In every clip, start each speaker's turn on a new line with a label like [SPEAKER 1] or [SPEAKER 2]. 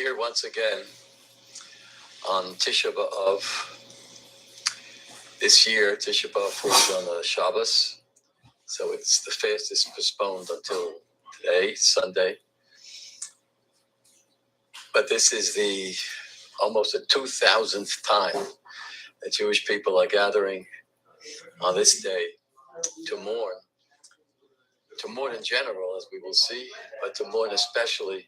[SPEAKER 1] here once again on Tisha B'Av. This year, Tisha B'Av falls on a Shabbos, so the fast is postponed until today, Sunday. But this is almost the 2000th time that Jewish people are gathering on this day to mourn in general, as we will see, but to mourn especially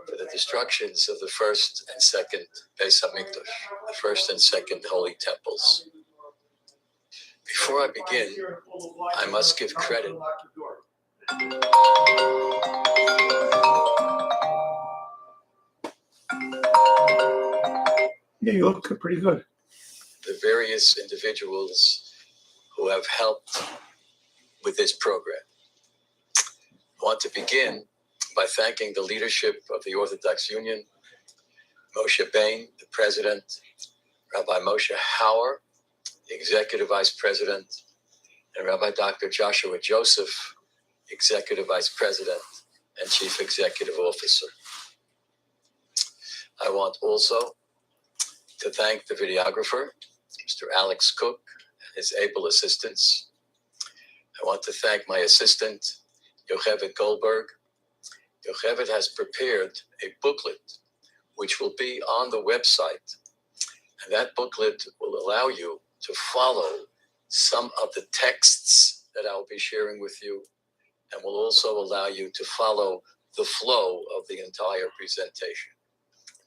[SPEAKER 1] for the destructions of the first and second Beis Hamikdash, the first and second holy temples. Before I begin, I must give credit
[SPEAKER 2] Yeah, you look pretty good.
[SPEAKER 1] The various individuals who have helped with this program. I want to begin by thanking the leadership of the Orthodox Union, Moshe Bain, the president, Rabbi Moshe Hauer, the executive vice president, and Rabbi Dr. Joshua Joseph, executive vice president and chief executive officer. I want also to thank the videographer, Mr. Alex Cook, and his able assistants. I want to thank my assistant, Yocheved Goldberg. Yocheved has prepared a booklet which will be on the website, and that booklet will allow you to follow some of the texts that I'll be sharing with you, and will also allow you to follow the flow of the entire presentation.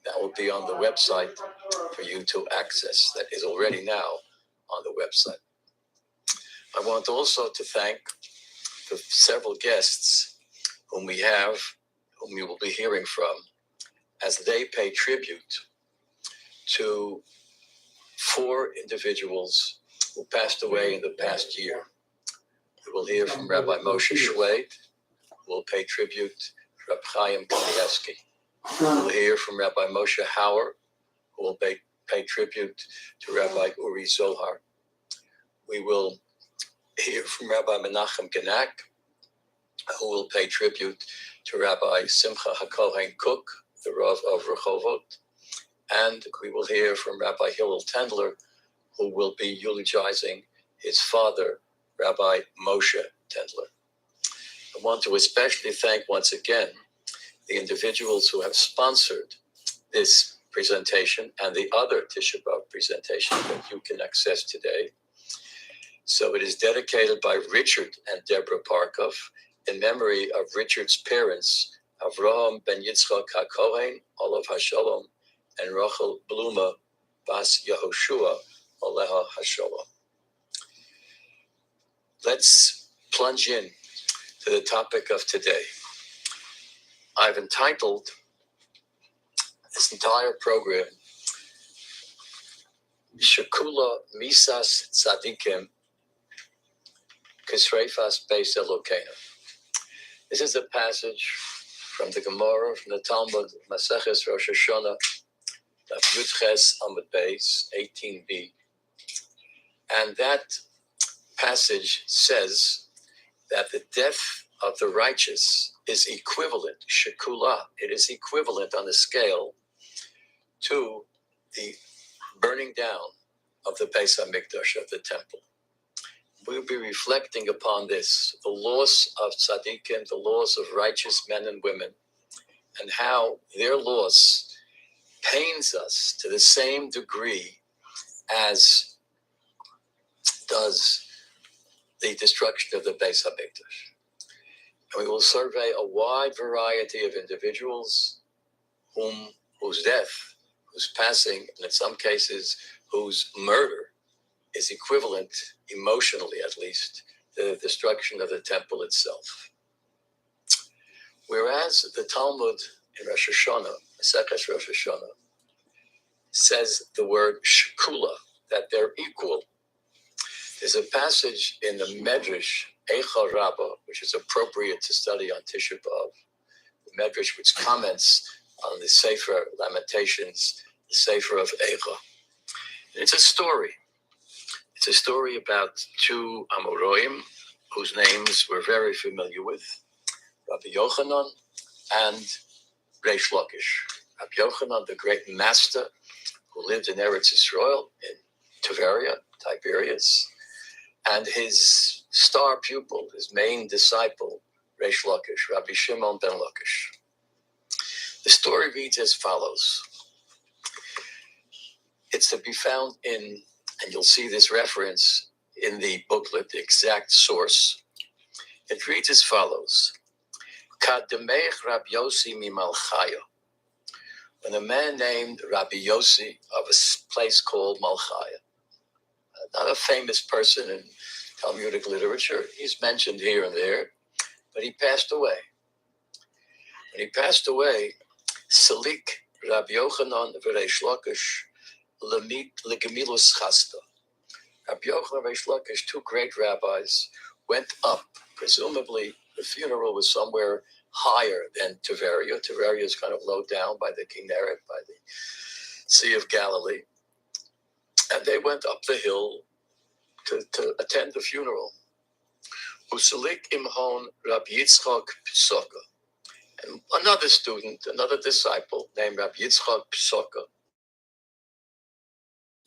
[SPEAKER 1] That will be on the website for you to access. That is already now on the website. I want also to thank the several guests whom you will be hearing from, as they pay tribute to 4 individuals who passed away in the past year. We will hear from Rabbi Moshe Shwed, who will pay tribute to Rabbi Chaim Kanievsky. We'll hear from Rabbi Moshe Hauer, who will pay tribute to Rabbi Uri Zohar. We will hear from Rabbi Menachem Genak, who will pay tribute to Rabbi Simcha HaKohen Cook, the Rav of Rehovot. And we will hear from Rabbi Hillel Tendler, who will be eulogizing his father, Rabbi Moshe Tendler. I want to especially thank once again the individuals who have sponsored this presentation and the other Tisha B'Av presentation that you can access today. So it is dedicated by Richard and Deborah Parkov in memory of Richard's parents, Avraham ben Yitzchak HaKohen, Olav HaShalom, and Rachel Bluma Bas Yehoshua, Aleha HaShalom. Let's plunge in to the topic of today. I've entitled this entire program, Shekula Misas Tzadikim Kisreifas Beis Elokeinu. This is a passage from the Gemara, from the Talmud, Maseches Rosh Hashanah, Daf Yud Ches Amud Beis, 18b. And that passage says that the death of the righteous is equivalent, shekula, it is equivalent on a scale to the burning down of the Beis Hamikdash, of the temple. We'll be reflecting upon this, the loss of tzaddikim, the loss of righteous men and women, and how their loss pains us to the same degree as does the destruction of the Beis Hamikdash. And we will survey a wide variety of individuals whose death, whose passing, and in some cases, whose murder is equivalent, emotionally at least, to the destruction of the temple itself. Whereas the Talmud in Rosh Hashanah, Maseches Rosh Hashanah, says the word shekula, that they're equal. There's a passage in the Medrash, Eicha Rabbah, which is appropriate to study on Tisha B'Av, the Medrash which comments on the Sefer Lamentations, the Sefer of Eicha. And it's a story. It's a story about 2 Amoraim, whose names we're very familiar with, Rabbi Yochanan and Reish Lakish. Rabbi Yochanan, the great master who lived in Eretz Yisrael, in Tiberias, and his star pupil, his main disciple, Reish Lakish, Rabbi Shimon ben Lakish. The story reads as follows. It's to be found in, and you'll see this reference in the booklet, the exact source. It reads as follows. Kademech Rabbi Yossi mimalchaya. When a man named Rabbi Yossi of a place called Malchaya, not a famous person in Talmudic literature, he's mentioned here and there, but he passed away. When he passed away, Salik Rabbi Yochanan v'Reish Lakish legemilus chasta. Rabbi Yochanan and Reish Lakish, two great rabbis, went up. Presumably, the funeral was somewhere higher than Tiberia. Tiberia is kind of low down by the Kinneret, by the Sea of Galilee. And they went up the hill to attend the funeral. Usalik imhon Rabbi Yitzchak Pisoka. And another student, another disciple named Rabbi Yitzchak Pisoka.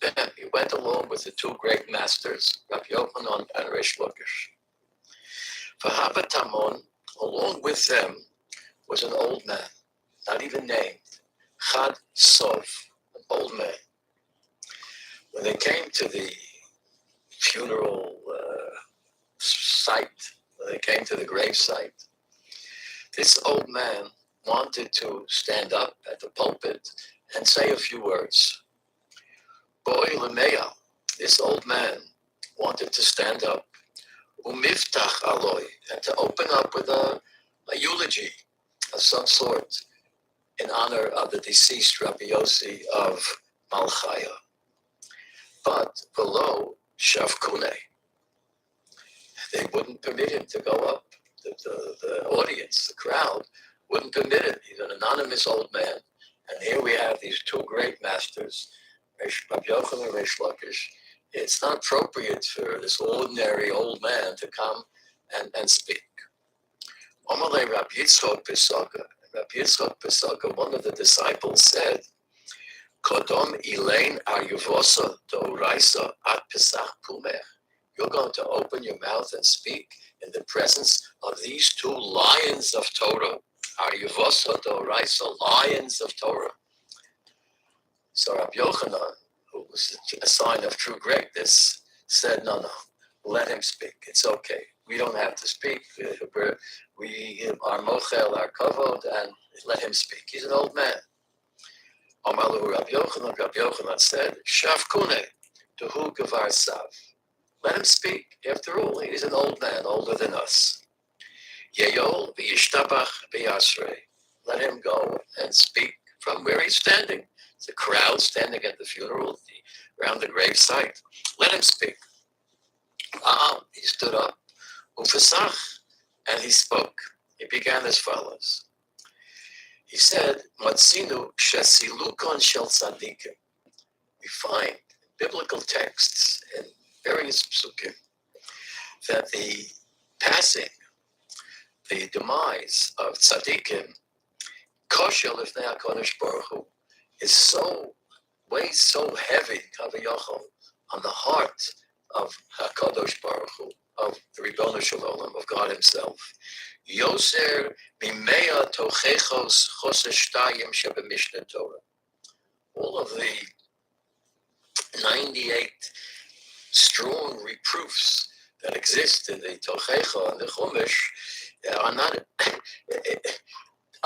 [SPEAKER 1] Then he went along with the two great masters, Rabbi Yochanan and Reish Lakish. V'habatamon, along with them, was an old man, not even named, Chad Sov, an old man. When they came to the funeral site, when they came to the grave site, this old man wanted to stand up at the pulpit and say a few words. Boy Lemeya, this old man wanted to stand up, umiftach aloi, and to open up with a eulogy of some sort in honor of the deceased Rabbi Yossi of Malchaya. But below Shavkune, they wouldn't permit him to go up. The audience, the crowd, wouldn't permit it. He's an anonymous old man. And here we have these two great masters, Rabbi Yochanan and Reish Lakish. It's not appropriate for this ordinary old man to come and speak. Omalei Rabbi Yitzchak Pisoka. Rabbi Yitzchak Pisoka, one of the disciples, said, Kodom Elaine Ayuvosa Doraisa at Pesach Pumech. You're going to open your mouth and speak in the presence of these two lions of Torah. Ayuvosa Doraisa, lions of Torah. So Rabbi Yochanan, who was a sign of true greatness, said, no, let him speak. It's okay. We don't have to speak. We give our mochel, our kavod, and let him speak. He's an old man. Amalu Rabbi Yochanan said, Shavkune, Tuhu Gavar Sav. Let him speak. After all, he's an old man, older than us. Yeyol v'yishtabach v'yasrei. Let him go and speak from where he's standing. It's a crowd standing at the funeral, around the grave site. Let him speak. He stood up, ufasach, and he spoke. He began as follows. He said, Matzinu shesilukon shel tzadikim. We find biblical texts in various psukim that the passing, the demise of tzadikim, kosher lifnei HaKadosh Baruch Hu, weighs so heavy, kaviyachol, on the heart of HaKadosh Baruch Hu, of the Ribono Shel Olam, of God Himself. Yoser mimea tochechos choseshtayim shebemishna Torah. All of the 98 strong reproofs that exist in the Tochecha and the Chumash are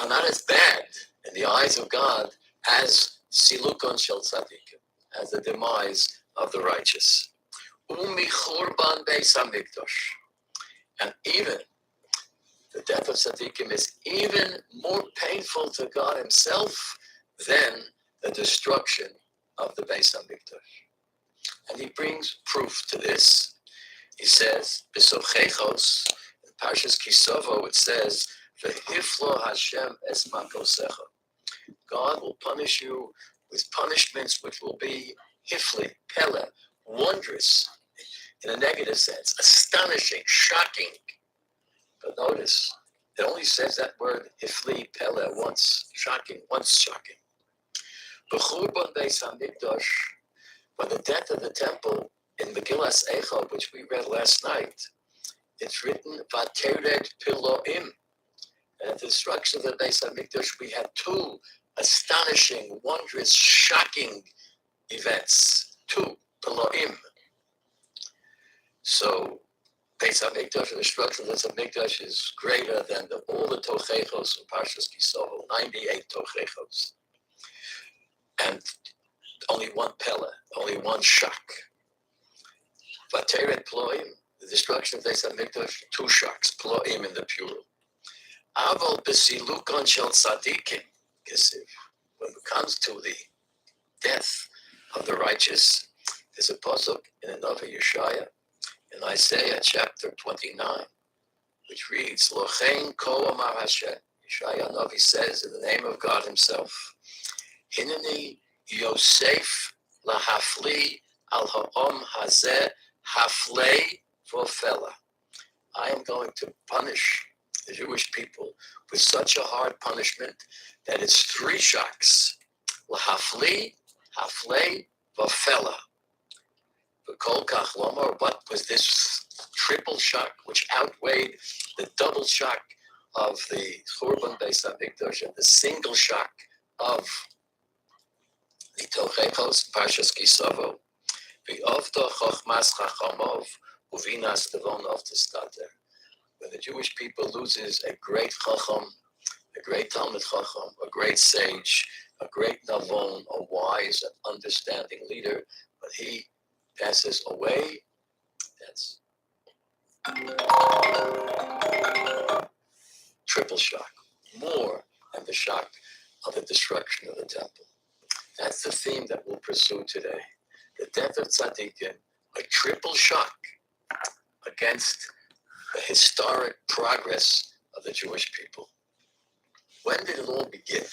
[SPEAKER 1] not as bad in the eyes of God as Silukon Shel Tzadikim, as the demise of the righteous. Umi Churban Beis HaMikdash. And even the death of Tzadikim is even more painful to God Himself than the destruction of the Beis HaMikdash. And he brings proof to this. He says, B'sochechos, in Parshas Kisovo, it says, V'hiflo Hashem es makosecha. God will punish you with punishments which will be hifli, pele, wondrous, in a negative sense, astonishing, shocking. But notice, it only says that word hifli, pele, once, shocking, once shocking. B'churban Beis Hamikdash, by the death of the temple in Megillas Eicha, which we read last night, it's written Vatered Piloim. And at the destruction of the Beis Hamikdash, we had two astonishing, wondrous, shocking events. Two Piloim. So Beis Hamikdash, the destruction of Beis Hamikdash is greater than all the Tochechos in Parshas Kisovo, 98 Tochechos. And only one Pella, only one shock. Vateret Ploim, the destruction of Beis Hamikdash, two shocks, Ploim in the plural. Aval B'silukon Shel Tzadikim, when it comes to the death of the righteous, there's a pasuk in the Navi Yeshaya, in Isaiah chapter 29, which reads, Lochein Ko Amar Hashem. Yeshaya Navi says in the name of God himself, Hineni Yosef lahafli al ha'om hazeh haflei v'ofela. I am going to punish the Jewish people with such a hard punishment that it's three shocks. Lahafli, haflei, v'ofela. V'kol kach lomar, what was this triple shock which outweighed the double shock of the Churban Beis Hamikdash and the single shock of the Tochechos, Parshas Kisavo, V'ovda chochmas chachamov, uvinas devonov testater. When the Jewish people loses a great chacham, a great Talmud chacham, a great sage, a great navon, a wise and understanding leader, when he passes away, that's triple shock, more than the shock of the destruction of the temple. That's the theme that we'll pursue today. The death of tzaddikim, a triple shock against the historic progress of the Jewish people. When did it all begin?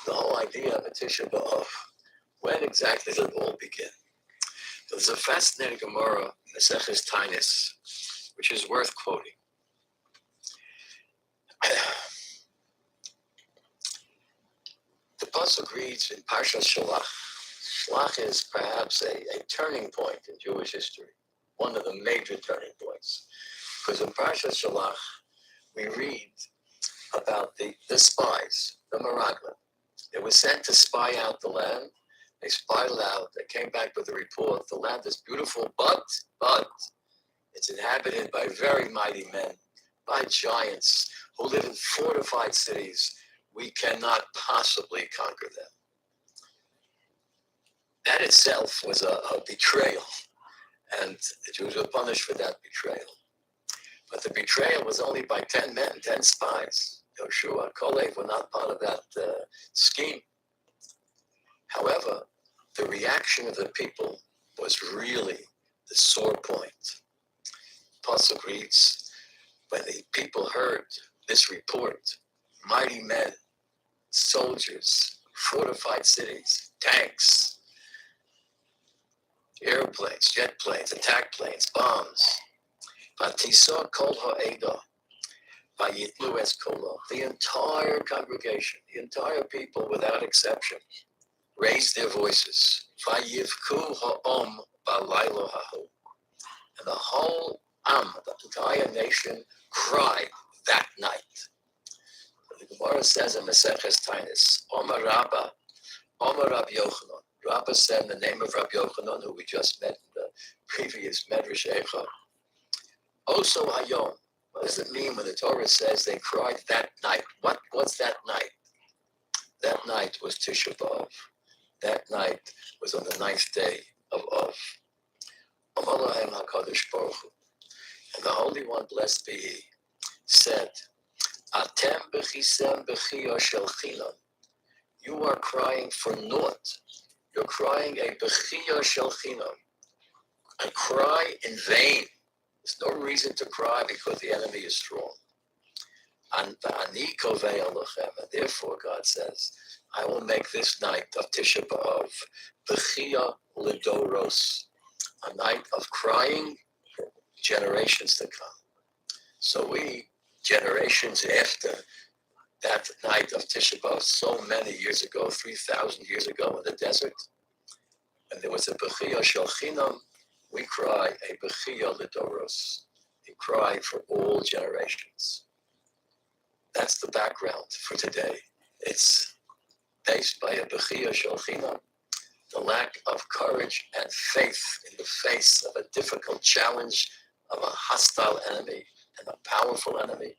[SPEAKER 1] The whole idea of a Tisha B'Av. When exactly did it all begin? There's a fascinating Gemara, Maseches Tainis, which is worth quoting. The pasuk reads in Parshas Shalach. Shalach is perhaps a turning point in Jewish history, one of the major turning points. Because in Parshas Shalach, we read about the spies, the Meraglim. They were sent to spy out the land. They spied it out. They came back with a report. The land is beautiful, but it's inhabited by very mighty men, by giants who live in fortified cities. We cannot possibly conquer them. That itself was a betrayal, and the Jews were punished for that betrayal. But the betrayal was only by 10 men, 10 spies. Yoshua, Kalev were not part of that scheme. However, the reaction of the people was really the sore point. Pasuk reads, when the people heard this report, mighty men, soldiers, fortified cities, tanks, airplanes, jet planes, attack planes, bombs. Vatisa kol ha'eda, vayitlu es kolo. The entire congregation, the entire people without exception, raised their voices. Vayivku ha'om b'laylo hahu. And the whole the entire nation cried that night. The Gemara says in Maseches Tainis, Omar Rabba, Omar Rabbi Yochanan. Rabba said in the name of Rabbi Yochanan, who we just met in the previous Medrash Eicha, Oso Hayom. What does it mean when the Torah says they cried that night? What's that night? That night was Tisha B'Av. That night was on the 9th day of Av. Omar Lahem HaKadosh Baruch Hu. And the Holy One, blessed be He, said, Atem b'chisem b'chiyah shel chinon. You are crying for naught. You're crying a b'chiyah shel chinon, a cry in vain. There's no reason to cry because the enemy is strong. And therefore, God says, I will make this night of Tisha B'Av b'chiyah l'doros, a night of crying for generations to come. So we, generations after that night of Tisha B'Av so many years ago, 3,000 years ago in the desert, when there was a Bechiyah Shel Chinam, we cry a Bechiyah L'Doros, a cry for all generations. That's the background for today. It's based by a Bechiyah Shel Chinam, the lack of courage and faith in the face of a difficult challenge of a hostile enemy and a powerful enemy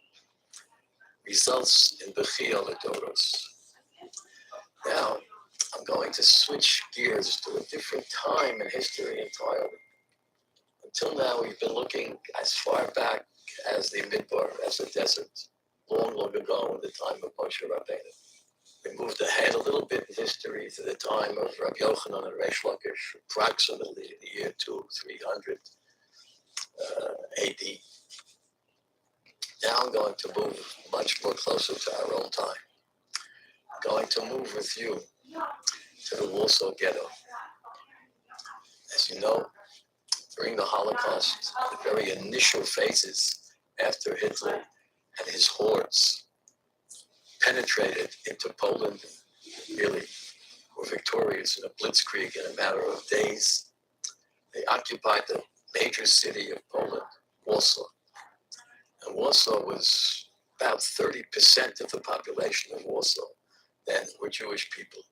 [SPEAKER 1] results in Bechiyah L'Doros. Now, I'm going to switch gears to a different time in history entirely. Until now, we've been looking as far back as the Midbar, as the desert, long, long ago in the time of Moshe Rabbeinu. We moved ahead a little bit in history to the time of Rabbi Yochanan and Reish Lakish, approximately the year 300 AD. Now I'm going to move much more closer to our own time. I'm going to move with you to the Warsaw Ghetto. As you know, during the Holocaust, the very initial phases after Hitler and his hordes penetrated into Poland, really were victorious in a blitzkrieg in a matter of days. They occupied the major city of Poland, Warsaw. And Warsaw was about 30% of the population of Warsaw then were Jewish people.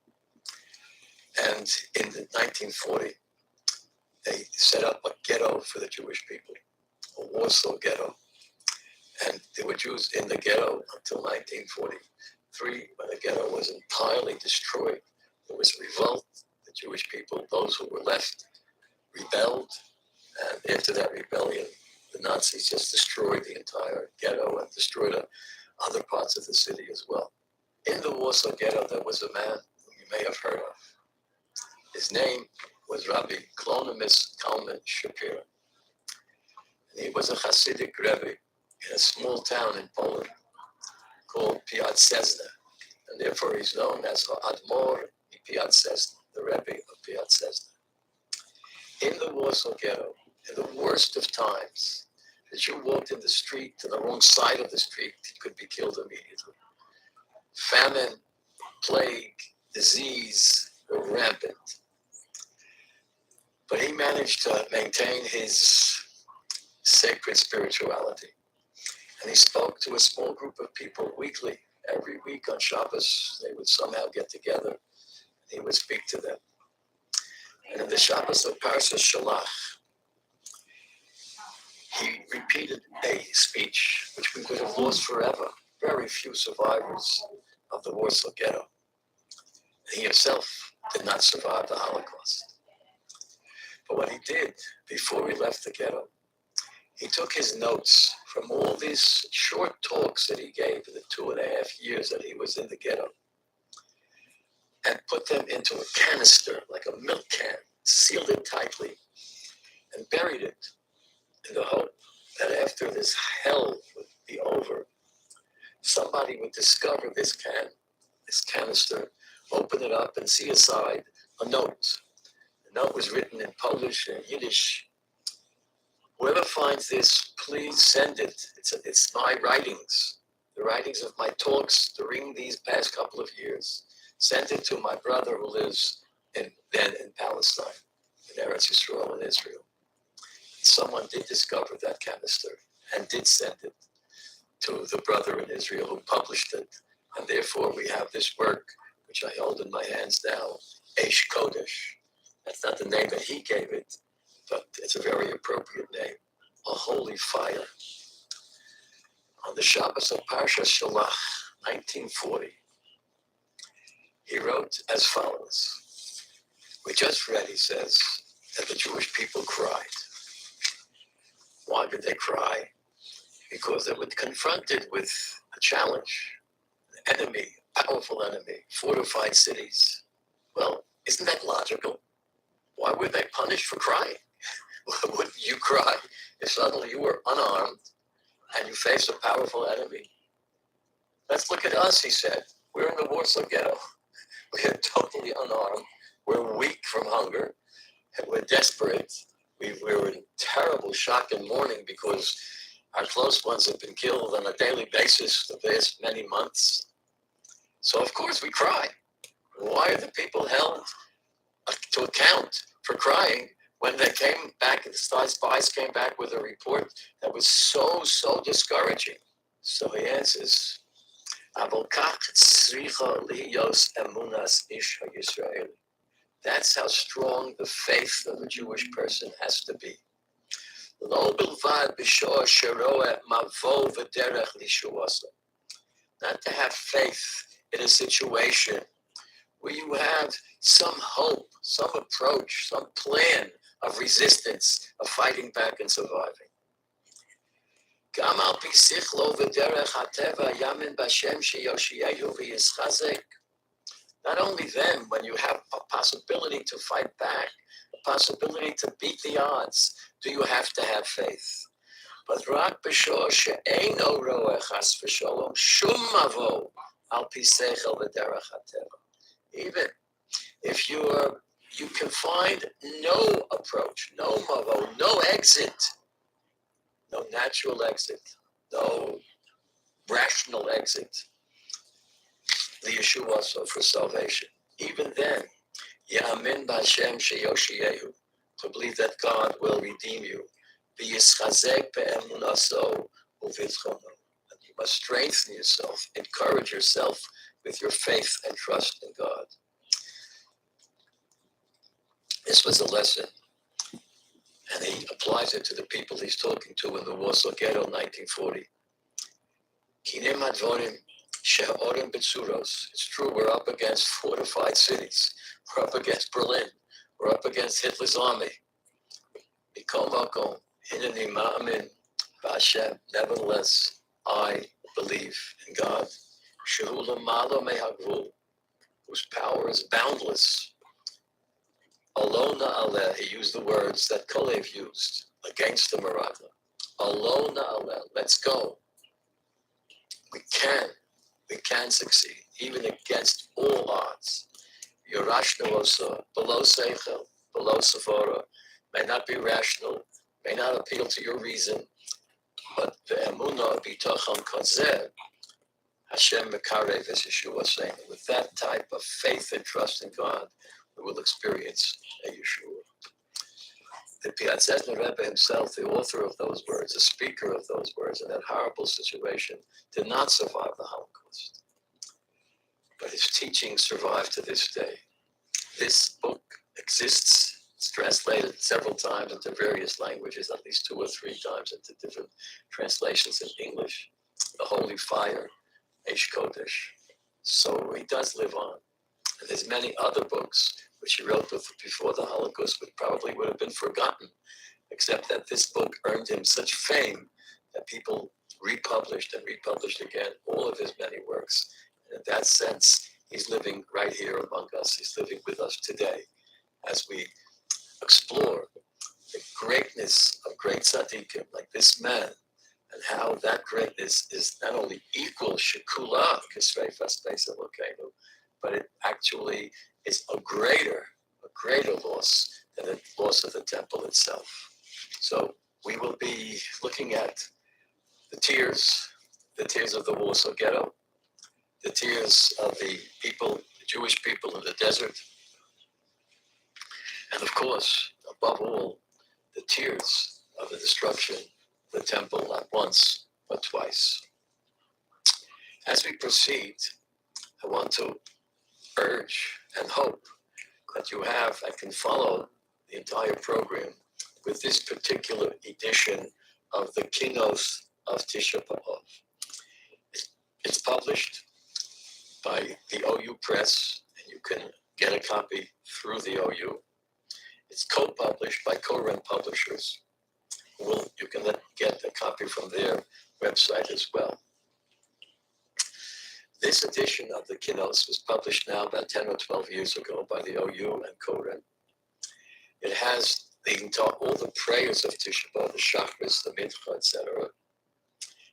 [SPEAKER 1] And in 1940, they set up a ghetto for the Jewish people, a Warsaw ghetto. And there were Jews in the ghetto until 1943, when the ghetto was entirely destroyed. There was revolt. The Jewish people, those who were left, rebelled. And after that rebellion, the Nazis just destroyed the entire ghetto and destroyed other parts of the city as well. In the Warsaw ghetto, there was a man whom you may have heard of. His name was Rabbi Klonimus Kalman Shapira. And he was a Hasidic rabbi in a small town in Poland called Piatzezna. And therefore he's known as Admor Piatzezna, the Rebbe of Piatzezna. In the Warsaw ghetto, in the worst of times, as you walked in the street, to the wrong side of the street, you could be killed immediately. Famine, plague, disease were rampant. But he managed to maintain his sacred spirituality. And he spoke to a small group of people weekly. Every week on Shabbos, they would somehow get together, and he would speak to them. And in the Shabbos of Parshas Shalach, he repeated a speech which we would have lost forever. Very few survivors of the Warsaw Ghetto. He himself did not survive the Holocaust. But what he did before he left the ghetto, he took his notes from all these short talks that he gave in the 2.5 years that he was in the ghetto and put them into a canister, like a milk can, sealed it tightly, and buried it in the hope that after this hell would be over, somebody would discover this canister, open it up and see inside a note. The note was written in Polish and Yiddish. Whoever finds this, please send it. It's my writings, the writings of my talks during these past couple of years. Send it to my brother who lives then in Palestine, in Eretz Yisrael in Israel. Someone did discover that canister and did send it to the brother in Israel who published it. And therefore we have this work, which I hold in my hands now, Eish Kodesh. That's not the name that he gave it, but it's a very appropriate name, a holy fire. On the Shabbos of Parshas Shalach, 1940, he wrote as follows. We just read, he says, that the Jewish people cried. Why did they cry? Because they were confronted with a challenge, an enemy, a powerful enemy, fortified cities. Well, isn't that logical? Why were they punished for crying? Wouldn't you cry if suddenly you were unarmed and you faced a powerful enemy? Let's look at us, he said. We're in the Warsaw Ghetto. We're totally unarmed. We're weak from hunger. And we're desperate. We're in terrible shock and mourning because our close ones have been killed on a daily basis the past many months. So of course we cry. Why are the people held to account for crying when they came back, the spies came back with a report that was so discouraging? So he answers, that's how strong the faith of a Jewish person has to be. Not to have faith in a situation where you have some hope, some approach, some plan of resistance, of fighting back and surviving. Not only then, when you have a possibility to fight back, a possibility to beat the odds, do you have to have faith. But even if you can find no approach, no mavo, no exit, no natural exit, no rational exit, the Yeshua so for salvation. Even then, Ya'amin b'Hashem sheyoshiyehu, to believe that God will redeem you. V'yischazek be'emunaso u'vitchono. You must strengthen yourself, encourage yourself with your faith and trust in God. This was a lesson, and he applies it to the people he's talking to in the Warsaw Ghetto, 1940. Kinem hadvorim she'orim b'tzuros. It's true, we're up against fortified cities. We're up against Berlin. We're up against Hitler's army. Mikol makom hineni ma'amin b'Hashem. Nevertheless, I believe in God. Shehu l'malo mehagvul, whose power is boundless. Alona aleh, he used the words that Kolev used against the Maratha. Alona aleh, let's go. We can succeed, even against all odds. Yerashnu osa, below seichel, below savora, may not be rational, may not appeal to your reason, but the emunah bitachon kozeh, Hashem mekarev, as Yeshua was saying, with that type of faith and trust in God, we will experience a Yeshua. The Piatzezner Rebbe himself, the author of those words, the speaker of those words in that horrible situation, did not survive the Holocaust. But his teachings survive to this day. This book exists. It's translated several times into various languages, at least 2 or 3 times into different translations in English. The Holy Fire, Eish Kodesh. So he does live on. And there's many other books which he wrote before the Holocaust, but probably would have been forgotten, except that this book earned him such fame that people republished and republished again all of his many works. And in that sense, he's living right here among us. He's living with us today as we explore the greatness of great tzaddikim like this man, and how that greatness is not only equal shekula k'sreifas beis Elokeinu, but it actually is a greater loss than the loss of the temple itself. So we will be looking at the tears of the Warsaw Ghetto, the tears of the people, the Jewish people in the desert, and of course, above all, the tears of the destruction of the temple, not once, but twice. As we proceed, I want to urge and hope that you have and can follow the entire program with this particular edition of the Kinos of Tisha B'Av. It's published by the OU Press, and you can get a copy through the OU. It's co-published by Koren Publishers. You can get a copy from their website as well. This edition of the Kinos was published now about 10 or 12 years ago by the OU and Koren. It has all the prayers of Tisha B'Av, the Shachris, the Mincha, etc.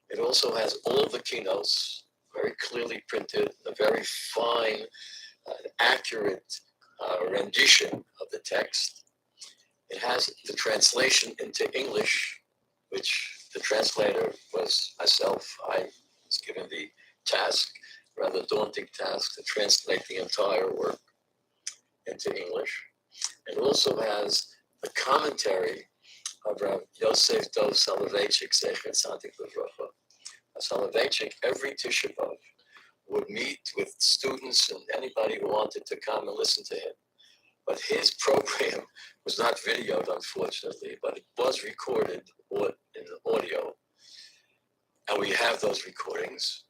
[SPEAKER 1] It also has all the Kinos, very clearly printed, a very fine, accurate rendition of the text. It has the translation into English, which the translator was myself. I was given the task rather daunting task to translate the entire work into English. It also has the commentary of Rav Yosef Dov Soloveitchik, Zecher Tzadik Livrocha. Soloveitchik, every Tisha B'Av, would meet with students and anybody who wanted to come and listen to him. But his program was not videoed, unfortunately, but it was recorded in audio. And we have those recordings.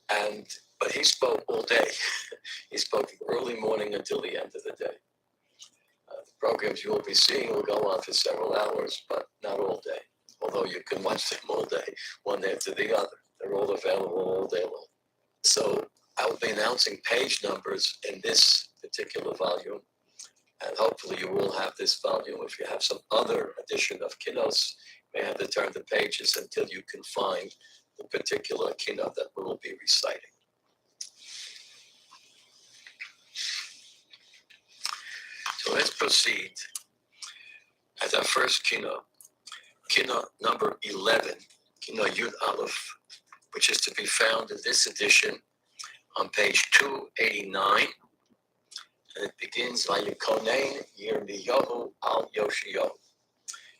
[SPEAKER 1] But he spoke all day. He spoke early morning until the end of the day. The programs you will be seeing will go on for several hours, but not all day. Although you can watch them all day, one after the other. They're all available all day long. So I will be announcing page numbers in this particular volume. And hopefully you will have this volume. If you have some other edition of Kinos, you may have to turn the pages until you can find the particular Kino that we will be reciting. So let's proceed. As our first Kino number 11, Kino Yud Aleph, which is to be found in this edition on page 289. And it begins, Vayekonein Yirmiyahu al Yoshio.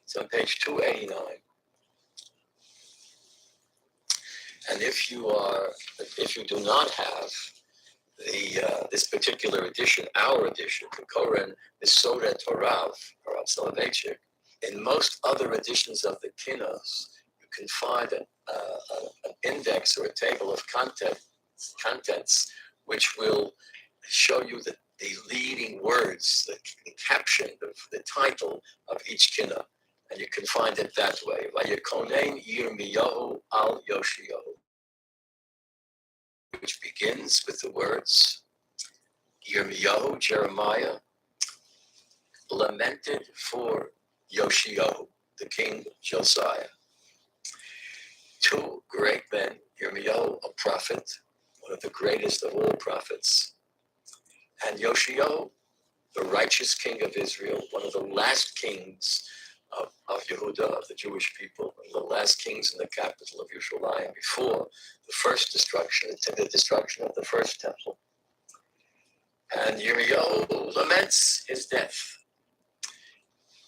[SPEAKER 1] It's on page 289. And if you do not have this particular edition, our edition, the Koren Misoret Horav, or Rav Soloveitchik, in most other editions of the Kinos, you can find an index or a table of contents which will show you the leading words, the caption, the title of each Kina. And you can find it that way. Vayekonein Yirmiyahu al Yoshio, which begins with the words, Yirmiyahu, Jeremiah, lamented for Yoshio, the king Josiah. Two great men, Yirmiyahu, a prophet, one of the greatest of all prophets, and Yoshio, the righteous king of Israel, one of the last kings of Yehuda, of the Jewish people, one of the last kings in the capital of Yerushalayim before the first destruction, the destruction of the first temple. And Yirmiyahu laments his death.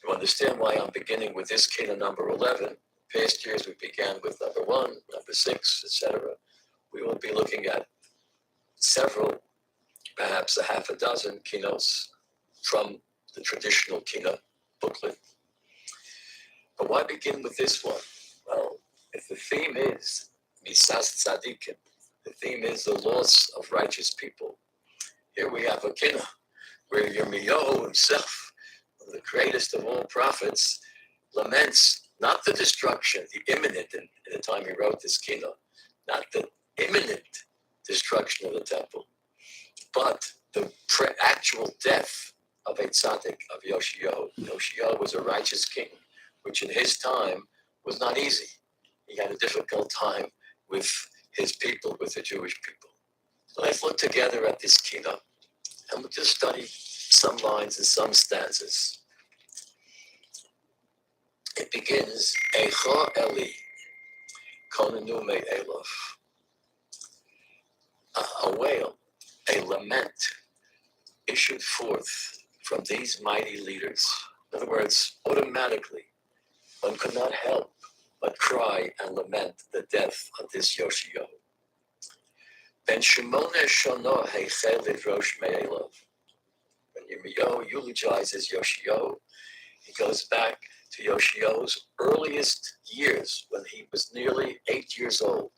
[SPEAKER 1] You understand why I'm beginning with this Kina number 11. Past years we began with number 1, number 6, etc. We will be looking at several, perhaps a half a dozen Kinos from the traditional Kina booklet. But why begin with this one? Well, if the theme is Misas Tzadikim, the theme is the loss of righteous people, here we have a Kina where Yirmiyahu himself, one of the greatest of all prophets, laments not the destruction, the imminent, in the time he wrote this Kina, not the imminent destruction of the temple, but the actual death of a tzaddik, of Yoshio. Yoshio was a righteous king, which in his time was not easy. He had a difficult time with his people, with the Jewish people. So let's look together at this Kina, and we'll just study some lines and some stanzas. It begins, Eicha Eli, Konanu Me Elof. A wail, a lament, issued forth from these mighty leaders. In other words, automatically, one could not help but cry and lament the death of this Yoshio. Ben Shimone Shono Heichel Lidrosh Me'elov. When Yirmiyahu eulogizes Yoshio, he goes back to Yoshio's earliest years when he was nearly 8 years old.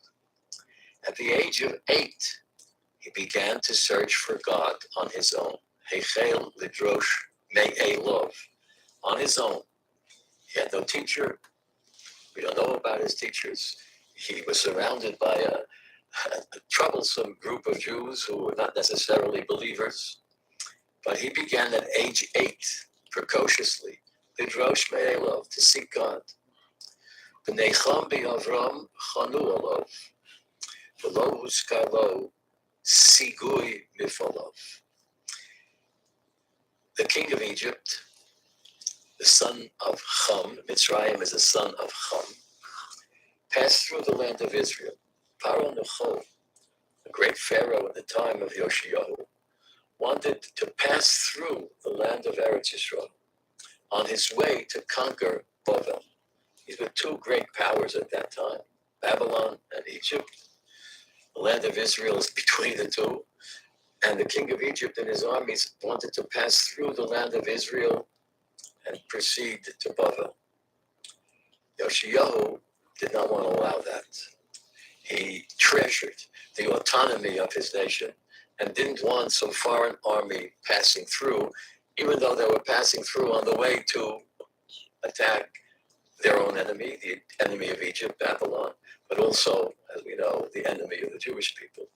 [SPEAKER 1] At the age of 8, he began to search for God on his own. Heichel Lidrosh Me'elov. On his own. He had no teacher. We don't know about his teachers. He was surrounded by a troublesome group of Jews who were not necessarily believers. But he began at age 8, precociously, Lidrosh Me'elov, to seek God. B'nei Avram chanu alav, v'lo huskar lo sigui mifalav. The king of Egypt, the son of Chum, Mitzrayim is the son of Chum, passed through the land of Israel. Paro Necho a great pharaoh at the time of Yoshiyahu, wanted to pass through the land of Eretz Yisrael on his way to conquer Bavel. These were two great powers at that time, Babylon and Egypt. The land of Israel is between the two, and the king of Egypt and his armies wanted to pass through the land of Israel and proceed to Bavel. Yoshiyahu did not want to allow that. He treasured the autonomy of his nation and didn't want some foreign army passing through, even though they were passing through on the way to attack their own enemy, the enemy of Egypt, Babylon, but also, as we know, the enemy of the Jewish people.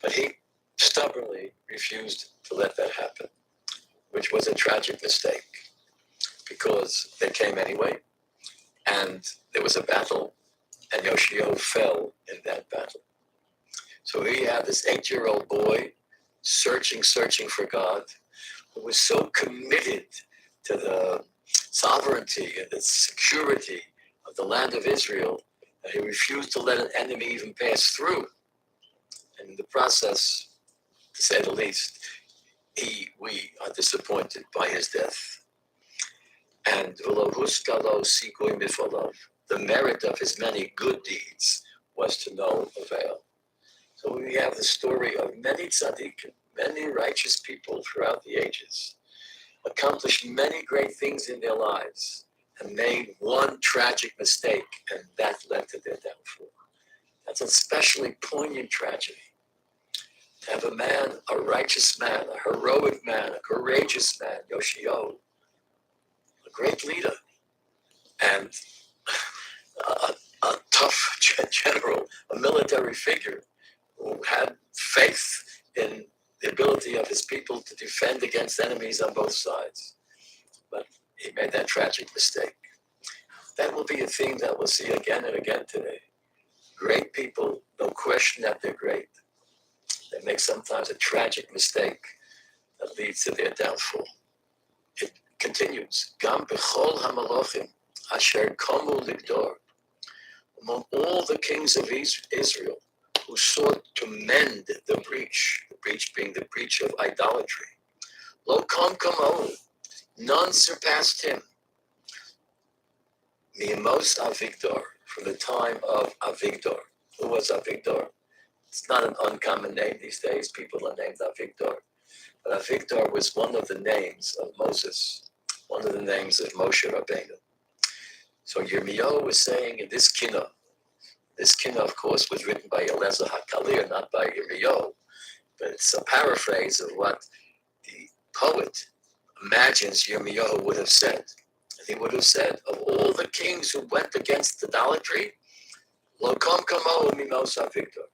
[SPEAKER 1] But he stubbornly refused to let that happen, which was a tragic mistake, because they came anyway, and there was a battle, and Yoshio fell in that battle. So he had this 8-year-old boy searching for God, who was so committed to the sovereignty and the security of the land of Israel that he refused to let an enemy even pass through. And in the process, to say the least, we are disappointed by his death. And the merit of his many good deeds was to no avail. So we have the story of many tzaddikim, many righteous people throughout the ages, accomplished many great things in their lives, and made one tragic mistake, and that led to their downfall. That's an especially poignant tragedy. To have a man, a righteous man, a heroic man, a courageous man, Yoshio, a great leader, and a tough general, a military figure who had faith in the ability of his people to defend against enemies on both sides. But he made that tragic mistake. That will be a theme that we'll see again and again today. Great people, no question that they're great. They make sometimes a tragic mistake that leads to their downfall. It continues. Gam b'chol hamalochim asher komu ligdor. Among all the kings of Israel who sought to mend the breach being the breach of idolatry, lo kam kamohu, none surpassed him. Mi'emos Avigdor, from the time of Avigdor. Who was Avigdor? It's not an uncommon name these days. People are named Avigdor. But Avigdor was one of the names of Moses, one of the names of Moshe Rabbeinu. So Yirmiyahu was saying in this kinnah, of course, was written by Eliezer HaKalir, not by Yirmiyahu, but it's a paraphrase of what the poet imagines Yirmiyahu would have said. And he would have said, of all the kings who went against idolatry, lo kam kamo mimos Avigdor.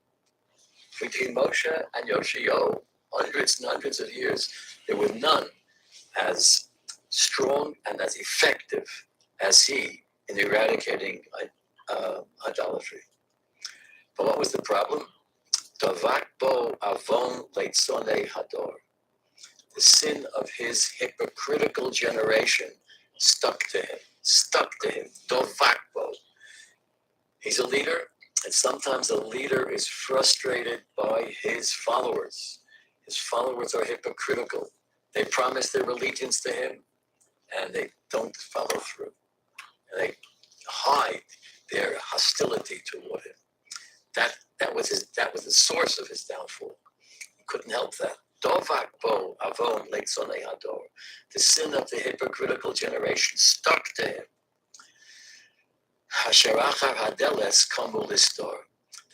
[SPEAKER 1] Between Moshe and Yoshio, hundreds and hundreds of years, there were none as strong and as effective as he in eradicating idolatry. But what was the problem? Davak bo avon leitzonei hador. The sin of his hypocritical generation stuck to him. Davak bo. He's a leader, and sometimes a leader is frustrated by his followers. His followers are hypocritical. They promise their allegiance to him, and they don't follow through. And they hide their hostility toward him. That was the source of his downfall. He couldn't help that. Dovak bo avon leitzonei hador. The sin of the hypocritical generation stuck to him. Hasher achar hadeles kamu listor.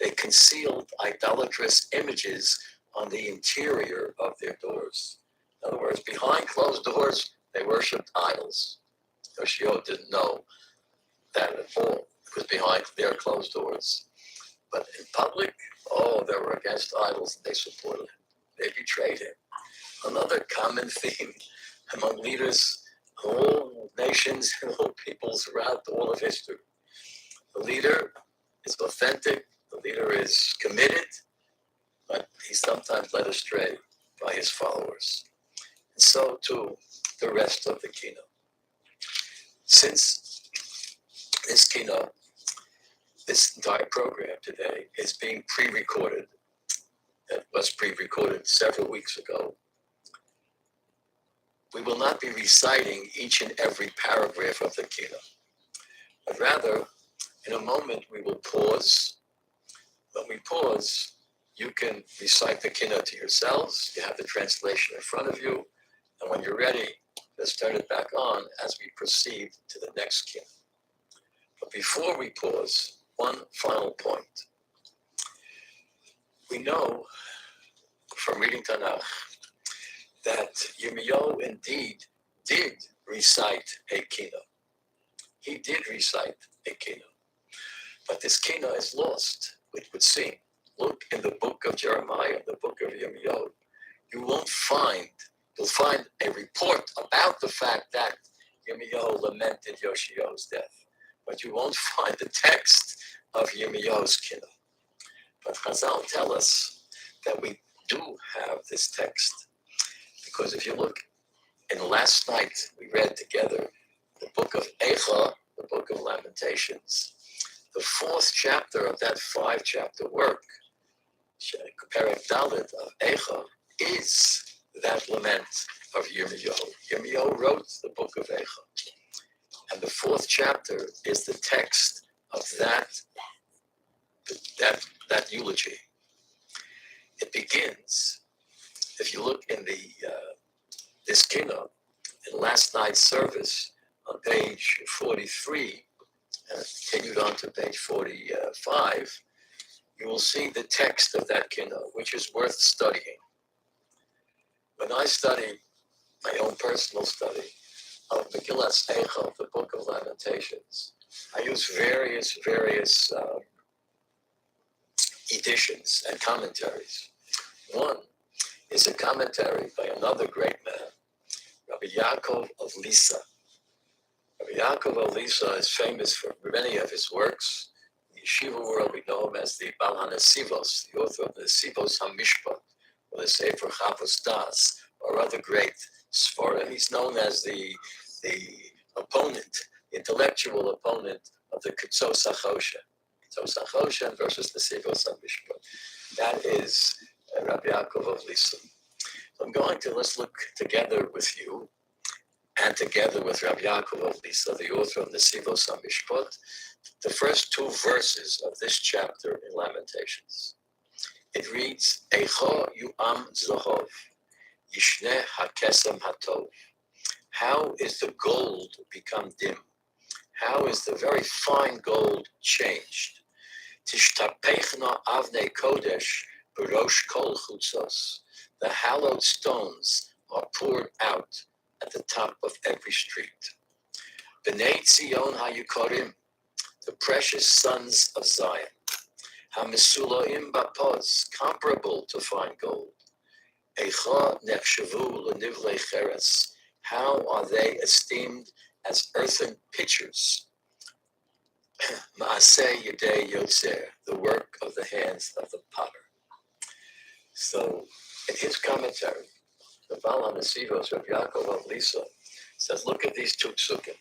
[SPEAKER 1] They concealed idolatrous images on the interior of their doors. In other words, behind closed doors, they worshipped idols. Yoshio didn't know that at all. It was behind their closed doors. But in public, they were against idols and they supported him. They betrayed him. Another common theme among leaders of all nations and all peoples throughout all of history. The leader is authentic, the leader is committed, but he's sometimes led astray by his followers. And so too, the rest of the keynote. Since this keynote, this entire program today is being pre-recorded that was pre-recorded several weeks ago, we will not be reciting each and every paragraph of the Kina, but rather, in a moment, we will pause. When we pause, you can recite the Kina to yourselves. You have the translation in front of you. And when you're ready, let's turn it back on as we proceed to the next Kina. But before we pause, one final point. We know from reading Tanakh that Yirmiyahu indeed did recite a Kina. He did recite a Kina. But this Kina is lost, it would seem. Look in the book of Jeremiah, the book of Yirmiyahu. You'll find a report about the fact that Yirmiyahu lamented Yoshiyahu's death. But you won't find the text of Yirmiyahu's Kina. But Chazal tell us that we do have this text. Because if you look, in last night we read together the book of Eicha, the book of Lamentations. The fourth chapter of that 5-chapter work, Perek Dalet of Eicha, is that lament of Yirmiyahu. Yirmiyahu wrote the book of Eicha. And the fourth chapter is the text of that eulogy. It begins, if you look in this Kina, in last night's service, on page 43, and continued on to page 45, you will see the text of that Kina, which is worth studying. When I study my own personal study of Megillas Eicha, the Book of Lamentations, I use various editions and commentaries. One is a commentary by another great man, Rabbi Yaakov of Lisa. Rabbi Yaakov of Lisa is famous for many of his works. In the yeshiva world, we know him as the Bal HaNesivos, the author of the Nesivos HaMishpat, or the Sefer Chavos Das, or other great Sforim. He's known as the opponent, the intellectual opponent of the Ketzos HaChoshen. Ketzos HaChoshen versus the Nesivos HaMishpat. That is Rabbi Yaakov of Lisa. So let's look together with you and together with Rabbi Yaakov of Lisa, the author of Nesivos HaMishpat, the first 2 verses of this chapter in Lamentations. It reads, Eicha yu'am zohov, yishneh hakesem hatov. How is the gold become dim? How is the very fine gold changed? Tishtapechna avnei kodesh b'rosh kol chutzos. The hallowed stones are poured out at the top of every street. B'nei Tzion hayukorim, the precious sons of Zion. HaMesulaim bapos, comparable to fine gold. Eicha nechshavu lenivlei cheres. How are they esteemed as earthen pitchers? Maaseh yedei yotzer, the work of the hands of the potter. So, in his commentary, the Bal HaNesivos of Yaakov of Lisa says, look at these 2 psukim.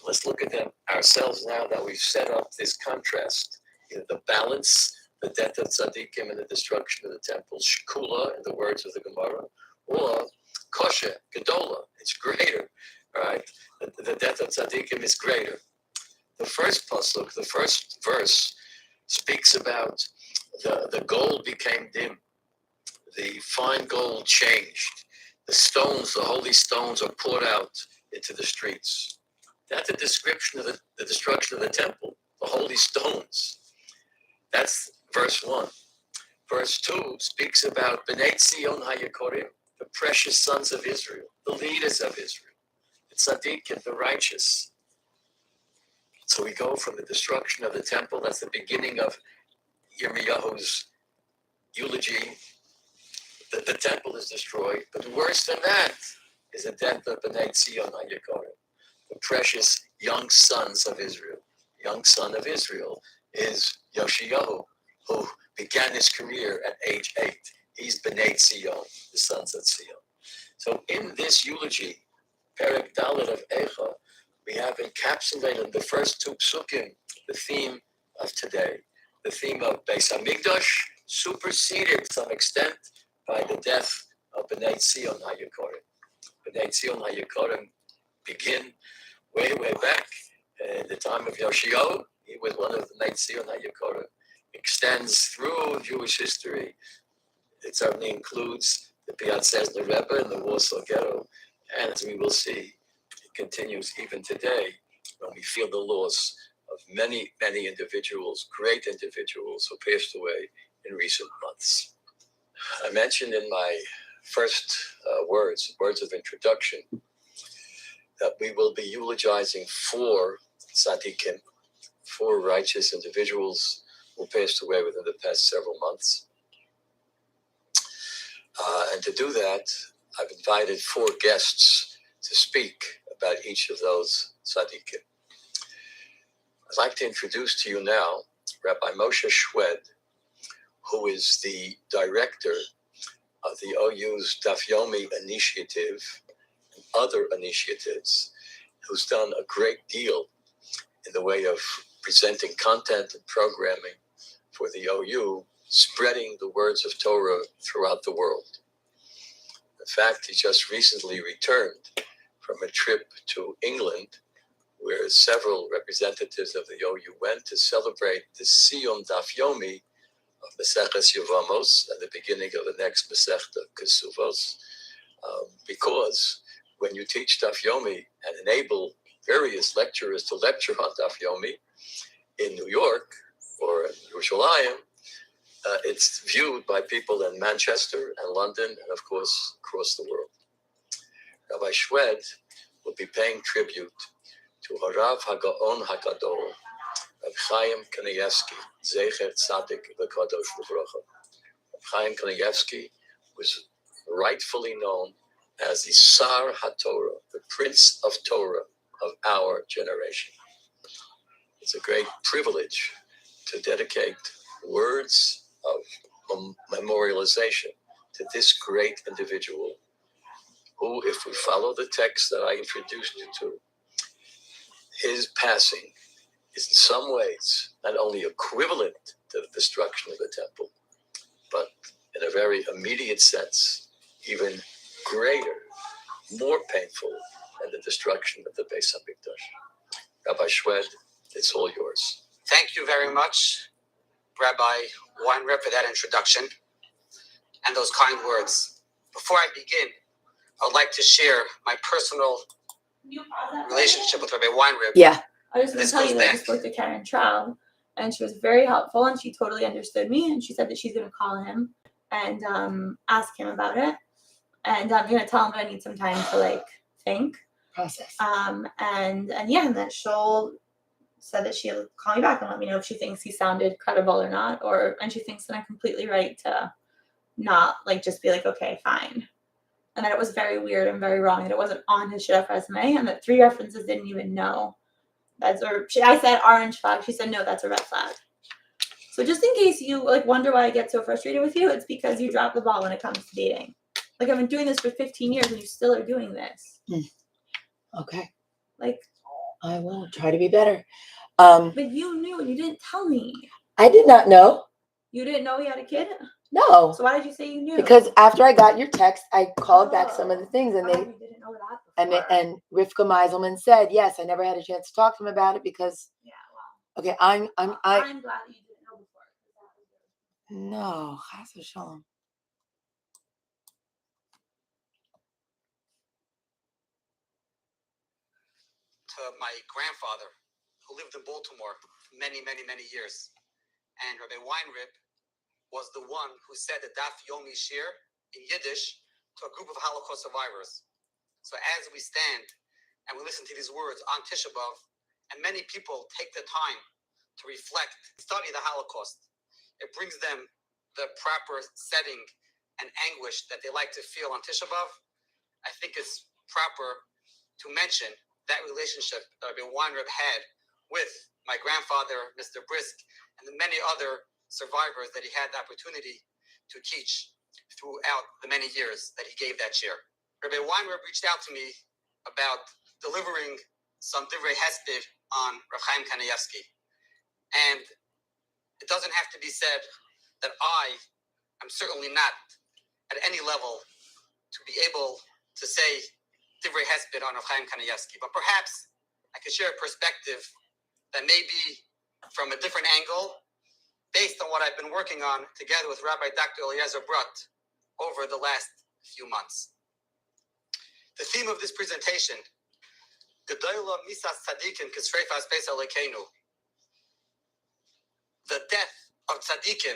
[SPEAKER 1] Let's look at them ourselves now that we've set up this contrast, the balance, the death of tzaddikim and the destruction of the temple, shkula, in the words of the Gemara, or kosher, gedola, it's greater, right? The death of tzaddikim is greater. The first pasuk, the first verse, speaks about the gold became dim. The fine gold changed. The stones, the holy stones, are poured out into the streets. That's a description of the destruction of the temple, the holy stones. That's verse 1. Verse 2 speaks about B'nai Tzion HaYakorim, the precious sons of Israel, the leaders of Israel, the tzaddikim, the righteous. So we go from the destruction of the temple, that's the beginning of Yirmiyahu's eulogy. The temple is destroyed, but worse than that is the death of B'nai Tzion HaYakorim, the precious young sons of Israel. The young son of Israel is Yoshiyahu, who began his career at age 8. He's B'nai Tzion, the sons of Tzion. So in this eulogy, Perek Dalet of Eicha, we have encapsulated in the first 2 psukim the theme of today, the theme of Beis HaMikdash, superseded to some extent by the death of Bnei Tzion HaYikorim. Bnei Tzion HaYikorim begin way back in the time of Yoshio. He was one of the Bnei Tzion HaYikorim. Extends through Jewish history. It certainly includes the Piatzesna Rebbe and the Warsaw Ghetto. And as we will see, it continues even today when we feel the loss of many individuals, great individuals who passed away in recent months. I mentioned in my first words of introduction, that we will be eulogizing 4 tzaddikim, 4 righteous individuals who passed away within the past several months. And to do that, I've invited 4 guests to speak about each of those tzaddikim. I'd like to introduce to you now Rabbi Moshe Shwed, who is the director of the OU's Daf Yomi initiative and other initiatives, who's done a great deal in the way of presenting content and programming for the OU, spreading the words of Torah throughout the world. In fact, he just recently returned from a trip to England, where several representatives of the OU went to celebrate the Siyum Daf Yomi of Maseches Yevamos and the beginning of the next Masechta Kesuvos, because when you teach Daf Yomi and enable various lecturers to lecture on Daf Yomi in New York or in Yerushalayim, it's viewed by people in Manchester and London and, of course, across the world. Rabbi Shwed will be paying tribute to Harav HaGaon HaGadol, Reb Chaim Kanievsky, Zecher Tzadik V'Kadosh L'Vrocha. Reb Chaim Kanievsky was rightfully known as the Sar HaTorah, the Prince of Torah of our generation. It's a great privilege to dedicate words of memorialization to this great individual who, if we follow the text that I introduced you to, his passing is in some ways not only equivalent to the destruction of the temple, but in a very immediate sense, even greater, more painful than the destruction of the Beis HaMikdash. Rabbi Shwed, it's all yours.
[SPEAKER 2] Thank you very much, Rabbi Weinreb, for that introduction and those kind words. Before I begin, I would like to share my personal relationship with Rabbi Weinreb.
[SPEAKER 3] Yeah.
[SPEAKER 4] I was going to tell you that I just spoke to Karen Traub, and she was very helpful, and she totally understood me, and she said that she's going to call him and ask him about it, and I'm going to tell him that I need some time to think,
[SPEAKER 3] Process.
[SPEAKER 4] and then she'll said that she'll call me back and let me know if she thinks he sounded credible or not, and she thinks that I'm completely right to not just be okay, fine, and that it was very weird and very wrong that it wasn't on his shidduch resume, and that 3 references didn't even know. I said orange flag. She said, no, that's a red flag. So just in case you wonder why I get so frustrated with you, it's because you drop the ball when it comes to dating. I've been doing this for 15 years and you still are doing this.
[SPEAKER 3] Okay. I will try to be better.
[SPEAKER 4] But you knew and you didn't tell me.
[SPEAKER 3] I did not know.
[SPEAKER 4] You didn't know he had a kid?
[SPEAKER 3] No.
[SPEAKER 4] So why did you say you knew?
[SPEAKER 3] Because after I got your text, I called back some of the things, and
[SPEAKER 4] you didn't know that before.
[SPEAKER 3] and Rivka Meiselman said, yes, I never had a chance to talk to him about it because.
[SPEAKER 4] Yeah, well.
[SPEAKER 3] Okay, I'm
[SPEAKER 4] glad that you didn't know before.
[SPEAKER 3] No, chas v'shalom.
[SPEAKER 2] To my grandfather, who lived in Baltimore for many years. And Rabbi Weinreb was the one who said the Daf Yomi Shir in Yiddish to a group of Holocaust survivors. So as we stand and we listen to these words on Tisha B'Av, and many people take the time to reflect, study the Holocaust, it brings them the proper setting and anguish that they like to feel on Tisha B'Av. I think it's proper to mention that relationship that Rabbi Weinreb had with my grandfather, Mr. Brisk, and the many other survivors that he had the opportunity to teach throughout the many years that he gave that share. Rabbi Weinreb reached out to me about delivering some divrei hesped on Reb Chaim Kanievsky. And it doesn't have to be said that I am certainly not at any level to be able to say Divrei Hesped on Rav Chaim Kanievsky, but perhaps I could share a perspective that may be from a different angle based on what I've been working on together with Rabbi Dr. Eliezer Brut over the last few months. The theme of this presentation, Gedola Misas Tzadikim Kisreifas Beis Elokeinu, the death of tzaddikim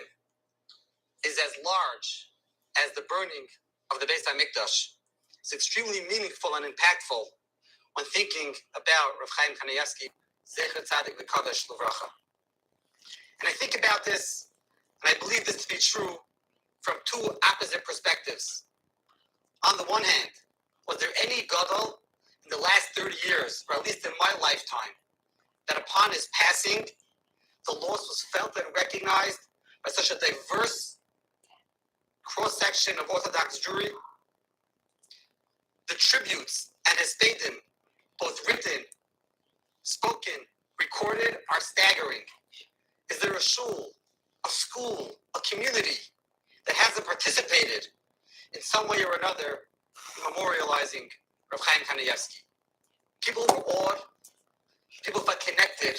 [SPEAKER 2] is as large as the burning of the Beis HaMikdash. It's extremely meaningful and impactful when thinking about Rav Chaim Kanievsky, Zecher Tzadik V'Kadosh L'Vracha. And I think about this, and I believe this to be true, from two opposite perspectives. On the one hand, was there any gadol in the last 30 years, or at least in my lifetime, that upon his passing, the loss was felt and recognized by such a diverse cross-section of Orthodox Jewry? The tributes and hespedim, both written, spoken, recorded, are staggering. Is there a shul, a school, a community that hasn't participated in some way or another in memorializing Rav Chaim Kanievsky? People were awed, people felt connected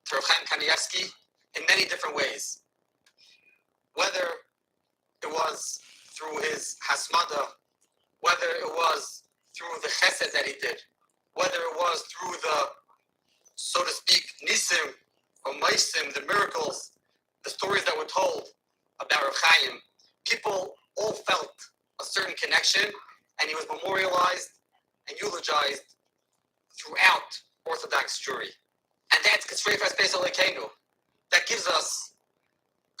[SPEAKER 2] to Rav Chaim Kanievsky in many different ways. Whether it was through his hasmada, whether it was through the chesed that he did, whether it was through the, so to speak, nisim or maisim, the miracles, the stories that were told about Rav Chaim, people all felt a certain connection, and he was memorialized and eulogized throughout Orthodox Jewry. And that's Kisreifas Beis Elokeinu. That gives us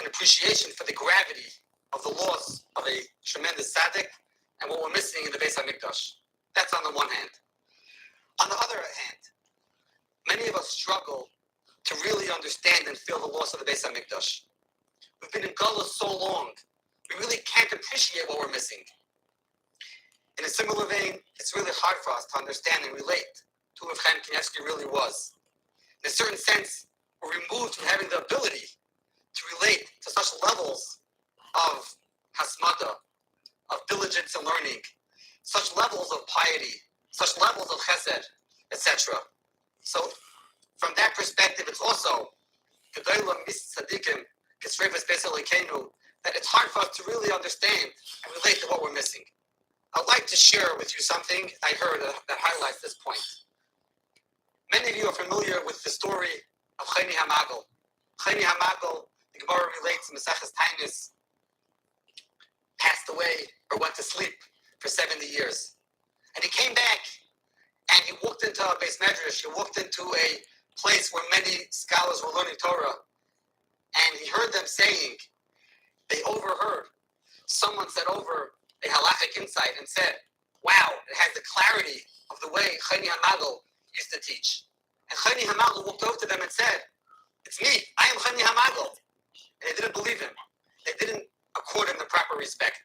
[SPEAKER 2] an appreciation for the gravity of the loss of a tremendous tzaddik and what we're missing in the Beis HaMikdash. That's on the one hand. On the other hand, many of us struggle to really understand and feel the loss of the Beis HaMikdash. We've been in Galus so long, we really can't appreciate what we're missing. In a similar vein, it's really hard for us to understand and relate to who Rav Chaim Kanievsky really was. In a certain sense, we're removed from having the ability to relate to such levels of hasmada, of diligence and learning, such levels of piety, such levels of chesed, etc. So, from that perspective, it's also Gedola Misas Tzadikim Kisreifas Beis Elokeinu that it's hard for us to really understand and relate to what we're missing. I'd like to share with you something I heard that highlights this point. Many of you are familiar with the story of Chayni HaMagal. Chayni HaMagal, the Gemara relates in Maseches Tainis, passed away or went to sleep for 70 years. And he came back and he walked into a Beis Medrash, he walked into a place where many scholars were learning Torah, and he heard them saying, they overheard, someone said over a halachic insight and said, wow, it has the clarity of the way Chayni HaMagal used to teach. And Chayni HaMagal walked over to them and said, it's me, I am Chayni HaMagal. And they didn't believe him. They didn't accord him the proper respect.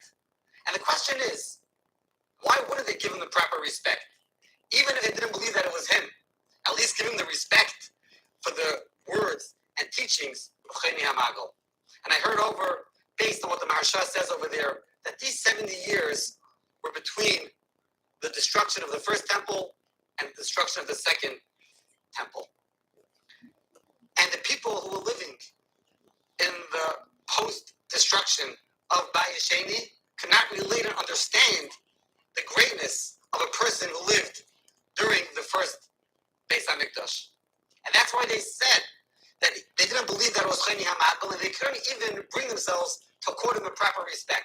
[SPEAKER 2] And the question is, why wouldn't they give him the proper respect? Even if they didn't believe that it was him, at least give him the respect for the words and teachings of Chayni HaMagal. And I heard over, based on what the Maharsha says over there, that these 70 years were between the destruction of the first temple and the destruction of the second temple. And the people who were living in the post-destruction of Bayis Sheni could not relate and understand the greatness of a person who lived during the first Beis HaMikdash. And that's why they said that they didn't believe that it was Chayni HaMagal, and they couldn't even bring themselves to accord him the proper respect.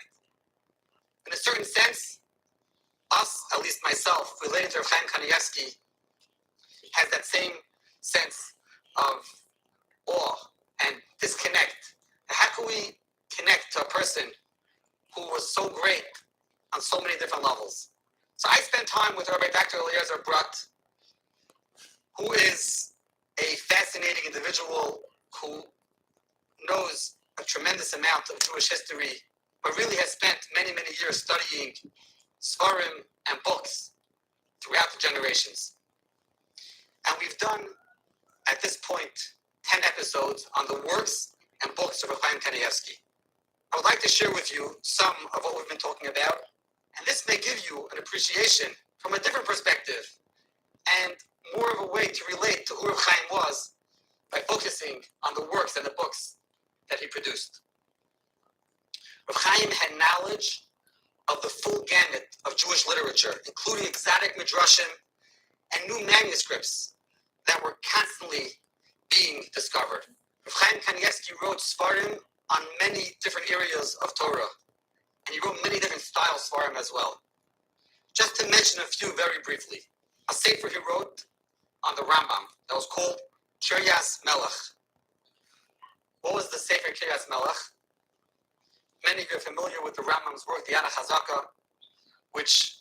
[SPEAKER 2] In a certain sense, us, at least myself, related to Rav Chaim Kanievsky, has that same sense of awe and disconnect. How can we connect to a person who was so great on so many different levels? So I spent time with Rabbi Dr. Eliezer Brut, who is a fascinating individual who knows a tremendous amount of Jewish history, but really has spent many, many years studying Svarim and books throughout the generations. And we've done, at this point, 10 episodes on the works and books of Rav Chaim Kanievsky. I would like to share with you some of what we've been talking about, and this may give you an appreciation from a different perspective and more of a way to relate to who Rav Chaim was by focusing on the works and the books that he produced. Rav Chaim had knowledge of the full gamut of Jewish literature, including exotic midrashim and new manuscripts that were constantly being discovered. Rav Chaim Kanievsky wrote Svarim on many different areas of Torah, and he wrote many different style Svarim as well. Just to mention a few very briefly, a sefer he wrote on the Rambam that was called Kiryas Melech. What was the sefer Kiryas Melech? Many of you are familiar with the Rambam's work, the Yana Chazaka, which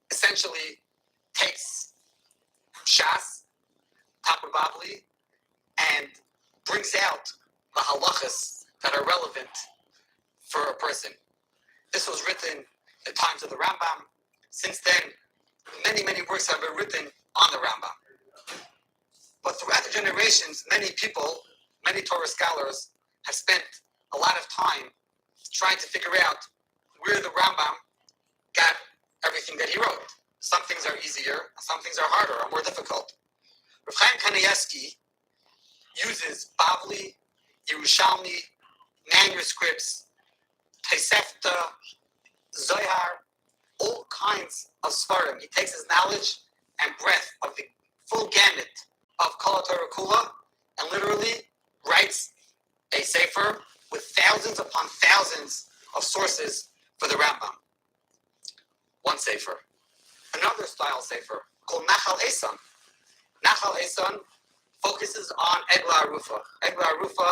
[SPEAKER 2] essentially takes Shas, Tapu Babli, and brings out the halachas that are relevant for a person. This was written in the times of the Rambam. Since then, many, many works have been written on the Rambam. But throughout the generations, many people, many Torah scholars, have spent a lot of time trying to figure out where the Rambam got everything that he wrote. Some things are easier, some things are harder or more difficult. Rav Chaim Kanievsky uses Bavli, Yerushalmi, manuscripts, Tosefta, Zohar, all kinds of Svarim. He takes his knowledge and breadth of the full gamut of Kol Torah Kula and literally writes a sefer with thousands upon thousands of sources for the Rambam. One sefer. Another style sefer called Nachal Esan. Nachal Esan focuses on Egla Arufa. Egla Arufa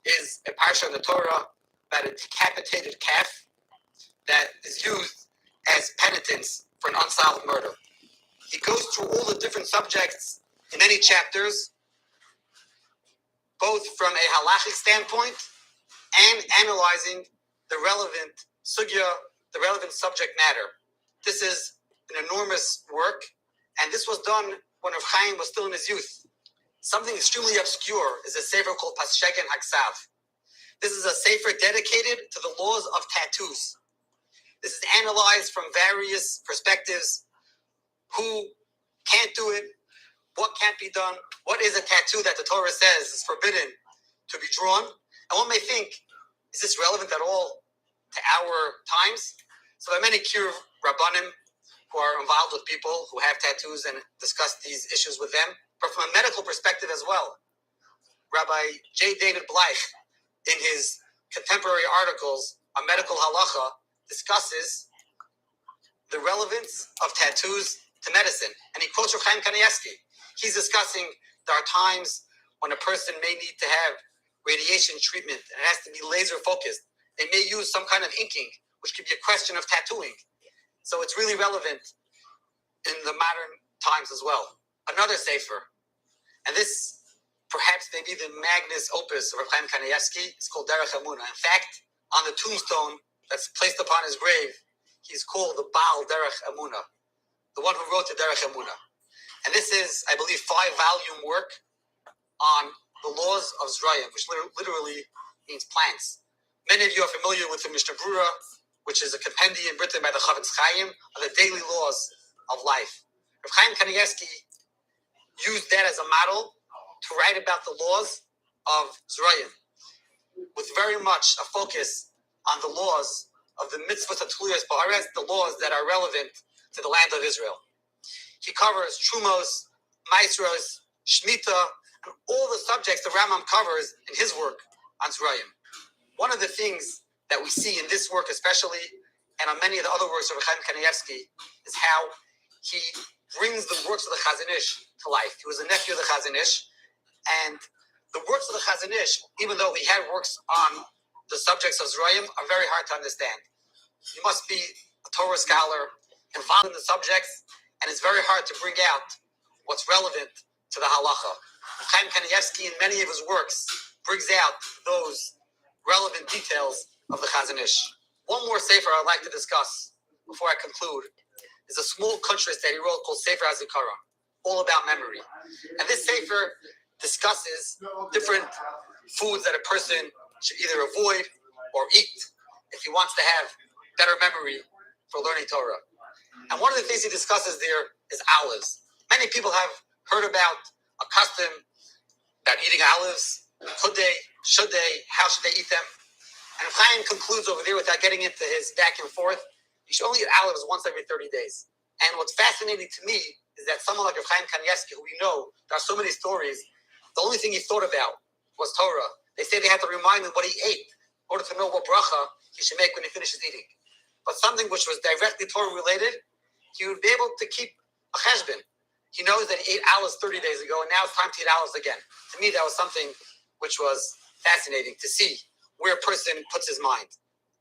[SPEAKER 2] is a parsha in the Torah about a decapitated calf that is used as penitence for an unsolved murder. He goes through all the different subjects in many chapters, both from a halachic standpoint and analyzing the relevant sugya, the relevant subject matter. This is an enormous work, and this was done when Rav Chaim was still in his youth. Something extremely obscure is a sefer called Paschegen Haksav. This is a sefer dedicated to the laws of tattoos. This is analyzed from various perspectives. Who can't do it? What can't be done? What is a tattoo that the Torah says is forbidden to be drawn? And one may think, is this relevant at all to our times? So there are many Kiruv Rabbanim who are involved with people who have tattoos and discuss these issues with them, but from a medical perspective as well. Rabbi J. David Bleich, in his contemporary articles on medical halacha, discusses the relevance of tattoos to medicine. And he quotes Rav Chaim Kanievsky. He's discussing there are times when a person may need to have radiation treatment and it has to be laser focused. They may use some kind of inking, which could be a question of tattooing. So it's really relevant in the modern times as well. Another sefer, and this perhaps may be the magnus opus of Rav Chaim Kanievsky, is called Derech Emunah. In fact, on the tombstone that's placed upon his grave, he's called the Baal Derech Emunah, the one who wrote the Derech Emunah. And this is, I believe, 5-volume work on the laws of Zrayim, which literally means plants. Many of you are familiar with the Mishnah Brura, which is a compendium written by the Chavetz Chaim of the daily laws of life. Rav Chaim Kanievsky used that as a model to write about the laws of Zrayim, with very much a focus on the laws of the mitzvot atuliyos ba'aretz, the laws that are relevant to the land of Israel. He covers Trumos, Maasros, Shemitah, and all the subjects the Rambam covers in his work on Zrayim. One of the things that we see in this work especially, and on many of the other works of Rav Chaim Kanievsky, is how he brings the works of the Chazon Ish to life. He was a nephew of the Chazon Ish, and the works of the Chazon Ish, even though he had works on the subjects of Zrayim, are very hard to understand. You must be a Torah scholar involved in the subjects, and it's very hard to bring out what's relevant to the halacha. Chaim Kanievsky, in many of his works, brings out those relevant details of the Chazon Ish. One more sefer I'd like to discuss before I conclude is a small kuntris that he wrote called Sefer HaZikaron, all about memory. And this sefer discusses different foods that a person should either avoid or eat if he wants to have better memory for learning Torah. And one of the things he discusses there is olives. Many people have heard about a custom about eating olives. Could they? Should they? How should they eat them? And Chaim concludes over there without getting into his back and forth. You should only eat olives once every 30 days. And what's fascinating to me is that someone like Chaim Kanievsky, who we know, there are so many stories, the only thing he thought about was Torah. They say they had to remind him what he ate in order to know what bracha he should make when he finishes eating. But something which was directly Torah related, he would be able to keep a cheshbon. He knows that he ate olives 30 days ago, and now it's time to eat olives again. To me, that was something which was fascinating to see where a person puts his mind.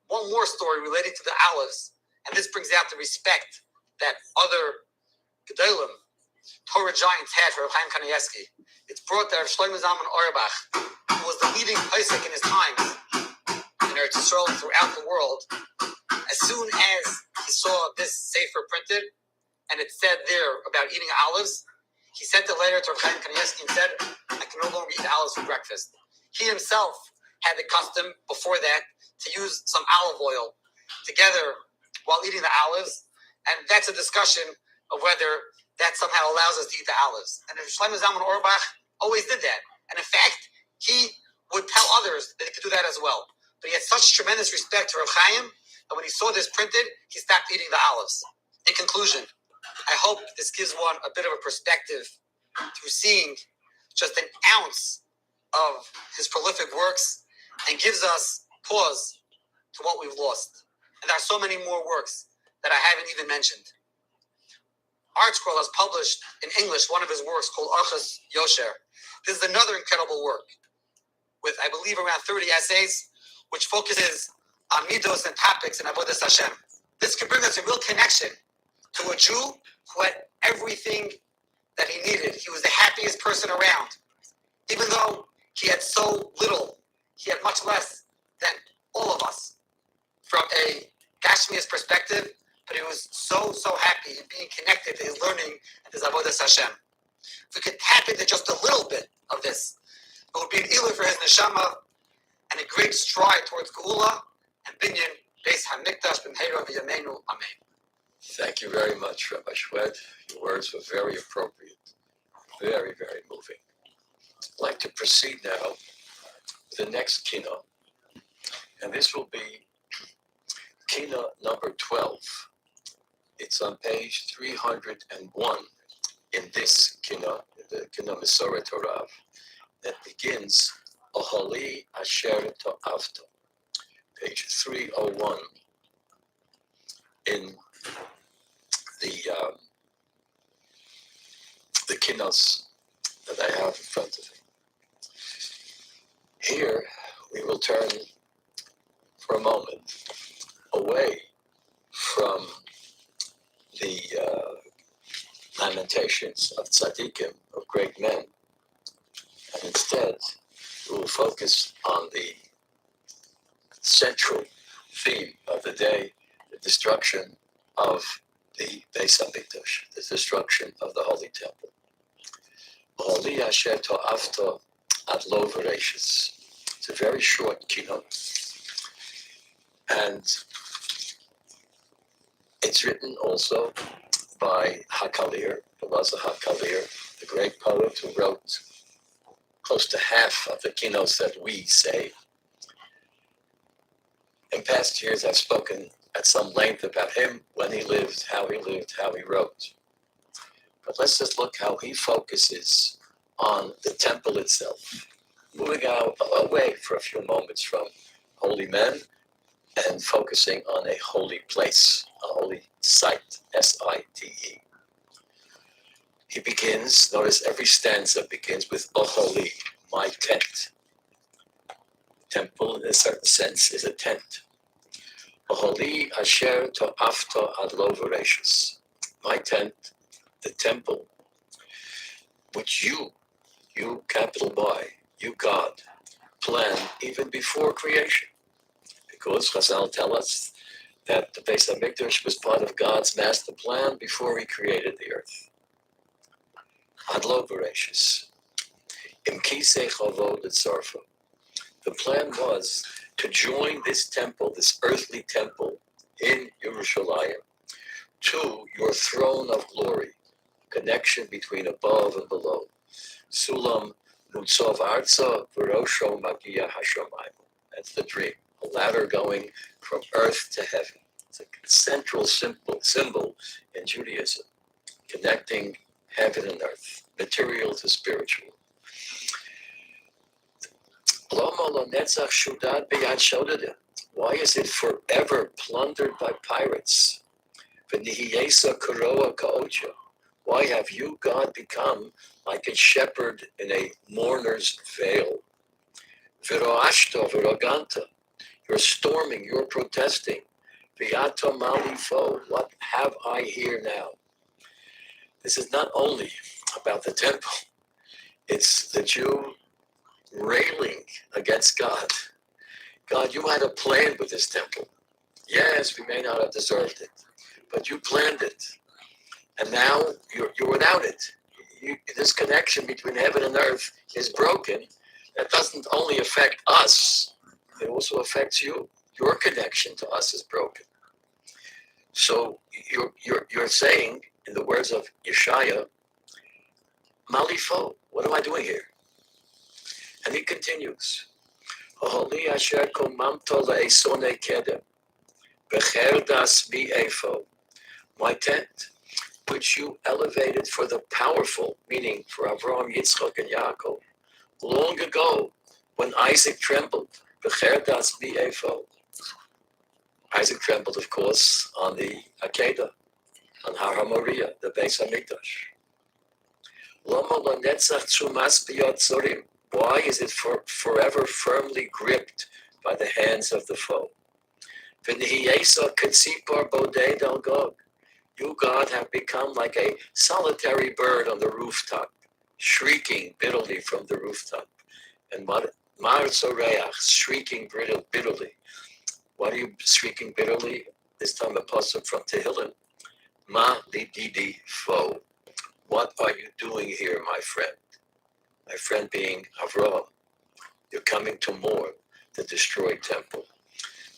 [SPEAKER 2] One more story related to the olives, and this brings out the respect that other Gedolim, Torah giants had for Chaim Kanievsky. It's brought that Shlomo Zalman Auerbach, who was the leading Pesach in his time in Eretz Yisrael throughout the world, as soon as he saw this sefer printed, and it said there about eating olives, he sent a letter to Chaim Kanievsky and said, I can no longer eat olives for breakfast. He himself had the custom before that to use some olive oil together while eating the olives, and that's a discussion of whether that somehow allows us to eat the olives. And Shlomo Zalman Auerbach always did that. And in fact, he would tell others that he could do that as well. But he had such tremendous respect for Reb Chaim that when he saw this printed, he stopped eating the olives. In conclusion, I hope this gives one a bit of a perspective through seeing just an ounce of his prolific works and gives us pause to what we've lost. And there are so many more works that I haven't even mentioned. ArtScroll has published in English one of his works called Orchos Yosher. This is another incredible work with, I believe, around 30 essays, which focuses on midos and topics in Avodas Hashem. This could bring us a real connection to a Jew who had everything that he needed. He was the happiest person around. Even though he had so little, he had much less than all of us from a Gashmias perspective, but he was so happy in being connected to his learning and his Avodas Hashem. If we could tap into just a little bit of this, it would be an ilah for his neshama and a great stride towards Geula and Binyan Beis HaMikdash B'mheira V'yameinu. Amen.
[SPEAKER 1] Thank you very much, Rabbi Shwed. Your words were very appropriate, very, very moving. I'd like to proceed now with the next kina, and this will be kina number 12. It's on page 301 in this kina, the kina Mesoret Torav, that begins Ohali Asher To'avta, page 301 in the kinos that I have in front of me. Here we will turn for a moment away from the lamentations of tzaddikim, of great men, and instead we will focus on the central theme of the day, the destruction of the Beis HaMikdash, the destruction of the Holy Temple. Ohali Asher To'avta Ad Lo V'Reishis. It's a very short keynote, and it's written also by Hakalir, Elazar Hakalir, the great poet who wrote close to half of the keynotes that we say. In past years, I've spoken at some length about him, when he lived, how he wrote. But let's just look how he focuses on the temple itself, moving out away for a few moments from holy men and focusing on a holy place, a holy site, S-I-T-E. He begins, notice every stanza begins with Oholi, my tent. Temple, in a certain sense, is a tent. Oholi asher to'afta ad lo v'reishis. My tent, the temple, which you, capital Y, you God, planned even before creation. Because Chazal tell us that the Beis HaMikdash was part of God's master plan before he created the earth. Ad lo v'reishis. Im kisei chavod etzarfa. The plan was to join this temple, this earthly temple in Yerushalayim, to your throne of glory, connection between above and below. Sulam Mutzov Arza V'Rosho Magia Hashamayim. That's the dream. A ladder going from earth to heaven. It's a central symbol in Judaism, connecting heaven and earth, material to spiritual. Why is it forever plundered by pirates? Why have you, God, become like a shepherd in a mourner's veil? You're storming, you're protesting. What have I here now? This is not only about the temple, it's the Jew railing against God. God, you had a plan with this temple. Yes, we may not have deserved it, but you planned it. And now you're without it. This connection between heaven and earth is broken. That doesn't only affect us, it also affects you. Your connection to us is broken. So you're saying, in the words of Yeshaya, Malifo, what am I doing here? And he continues, my tent, which you elevated for the powerful, meaning for Avraham, Yitzchak, and Yaakov, long ago when Isaac trembled. Isaac trembled, of course, on the Akedah, on Har HaMoriah, the Beis HaMikdash. Why is it forever firmly gripped by the hands of the foe? You, God, have become like a solitary bird on the rooftop, shrieking bitterly from the rooftop. And Mar Zoreach, shrieking bitterly. What are you shrieking bitterly? This time a pasuk from Tehillim. Ma lididi fo. What are you doing here, my friend? My friend being Avraham. You're coming to mourn the destroyed temple.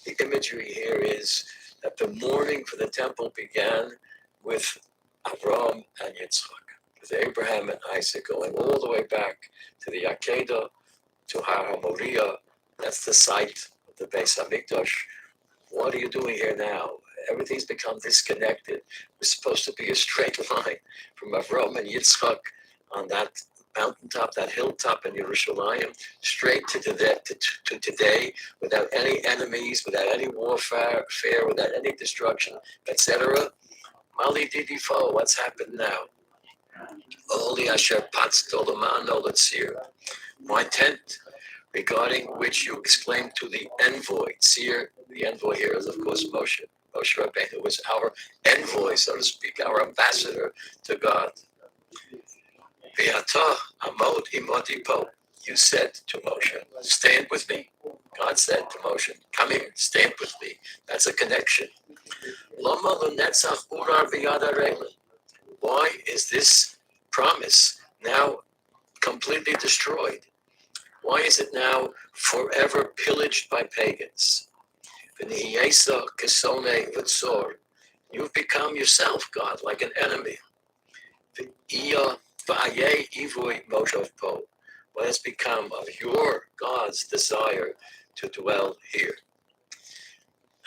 [SPEAKER 1] The imagery here is that the mourning for the temple began with Avraham and Yitzchak, with Abraham and Isaac, going all the way back to the Akedah, to Har HaMoriah. That's the site of the Beis HaMikdash. What are you doing here now? Everything's become disconnected. We're supposed to be a straight line from Avraham and Yitzchak on that mountaintop, that hilltop in Yerushalayim, straight to today, without any enemies, without any warfare, without any destruction, etc. Mali didi fo, what's happened now? Oli asher patz tolamano letzir. My tent, regarding which you exclaimed to the envoy, Tzir, the envoy here is of course Moshe Rabbeinu was our envoy, so to speak, our ambassador to God. You said to Moshe, stand with me. God said to Moshe, come here, stand with me. That's a connection. Why is this promise now completely destroyed? Why is it now forever pillaged by pagans? You've become yourself, God, like an enemy. What has become of your God's desire to dwell here?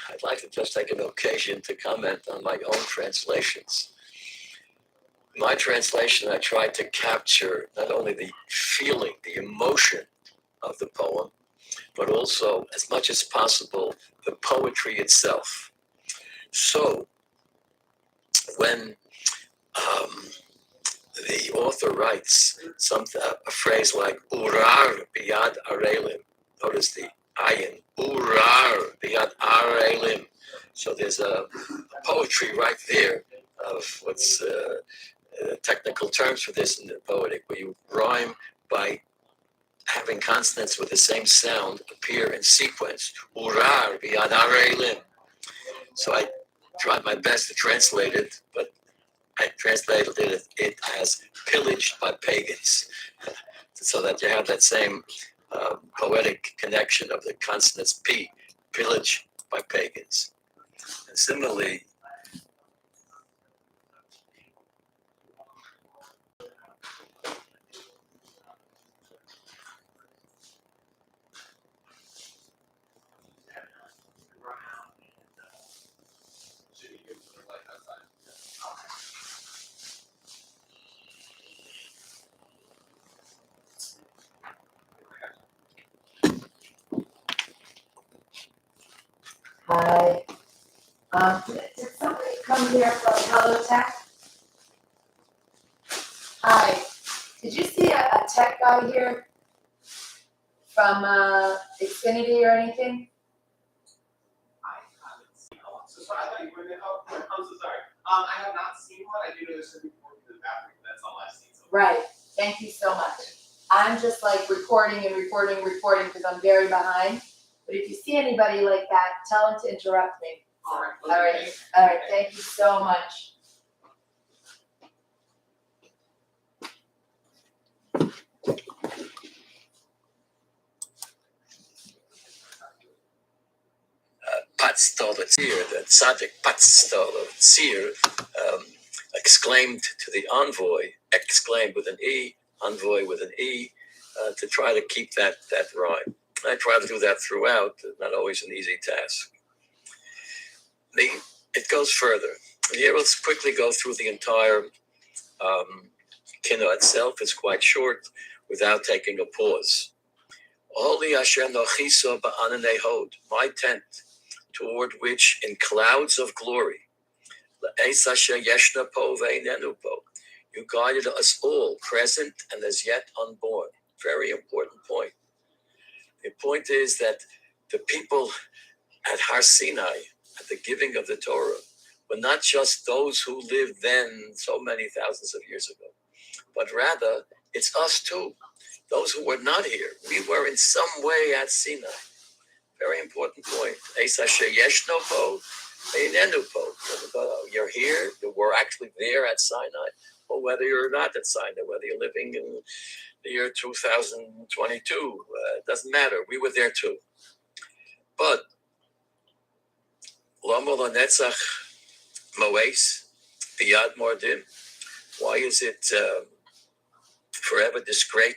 [SPEAKER 1] I'd like to just take an occasion to comment on my own translations. In my translation, I tried to capture not only the feeling, the emotion of the poem, but also, as much as possible, the poetry itself. So, when the author writes a phrase like "urar biyad arelim," notice the ayin, "urar biyad arelim." So there's a poetry right there of what's technical terms for this in the poetic, where you rhyme by having consonants with the same sound appear in sequence. Urar biyad arelim. So I tried my best to translate it, but I translated it as pillaged by pagans, so that you have that same poetic connection of the consonants P, pillage by pagans. And similarly,
[SPEAKER 3] Hi. Did somebody come here from Hello Tech? Hi. Did you see a tech guy here from Xfinity or anything?
[SPEAKER 5] I thought you were gonna. Oh, I'm so sorry. I have not seen one. I do know there's some people working in the bathroom. That's all I've seen. So
[SPEAKER 3] Right. Thank you so much. I'm just like recording because I'm very behind. But if you see anybody like that, tell them to interrupt me.
[SPEAKER 5] all right.
[SPEAKER 3] All right. All right. Thank you so much.
[SPEAKER 1] Patstol, the Tzir, the Tzaddik Patstol of Tzir, exclaimed to the envoy, exclaimed with an E, envoy with an E, to try to keep that rhyme. I try to do that throughout, not always an easy task. It goes further. Here, let's quickly go through the entire Kino itself. It's quite short, without taking a pause. Holy Asher Nochiso Ba'ananei Hod, my tent, toward which in clouds of glory, you guided us all, present and as yet unborn. Very important point. The point is that the people at Har Sinai, at the giving of the Torah, were not just those who lived then so many thousands of years ago, but rather it's us too, those who were not here. We were in some way at Sinai. Very important point. You're here, you were actually there at Sinai, or whether you're not at Sinai, whether you're living in the year 2022, it doesn't matter. We were there too. But Lomo Netzach Moes Biyad Mordim. Why is it forever discreet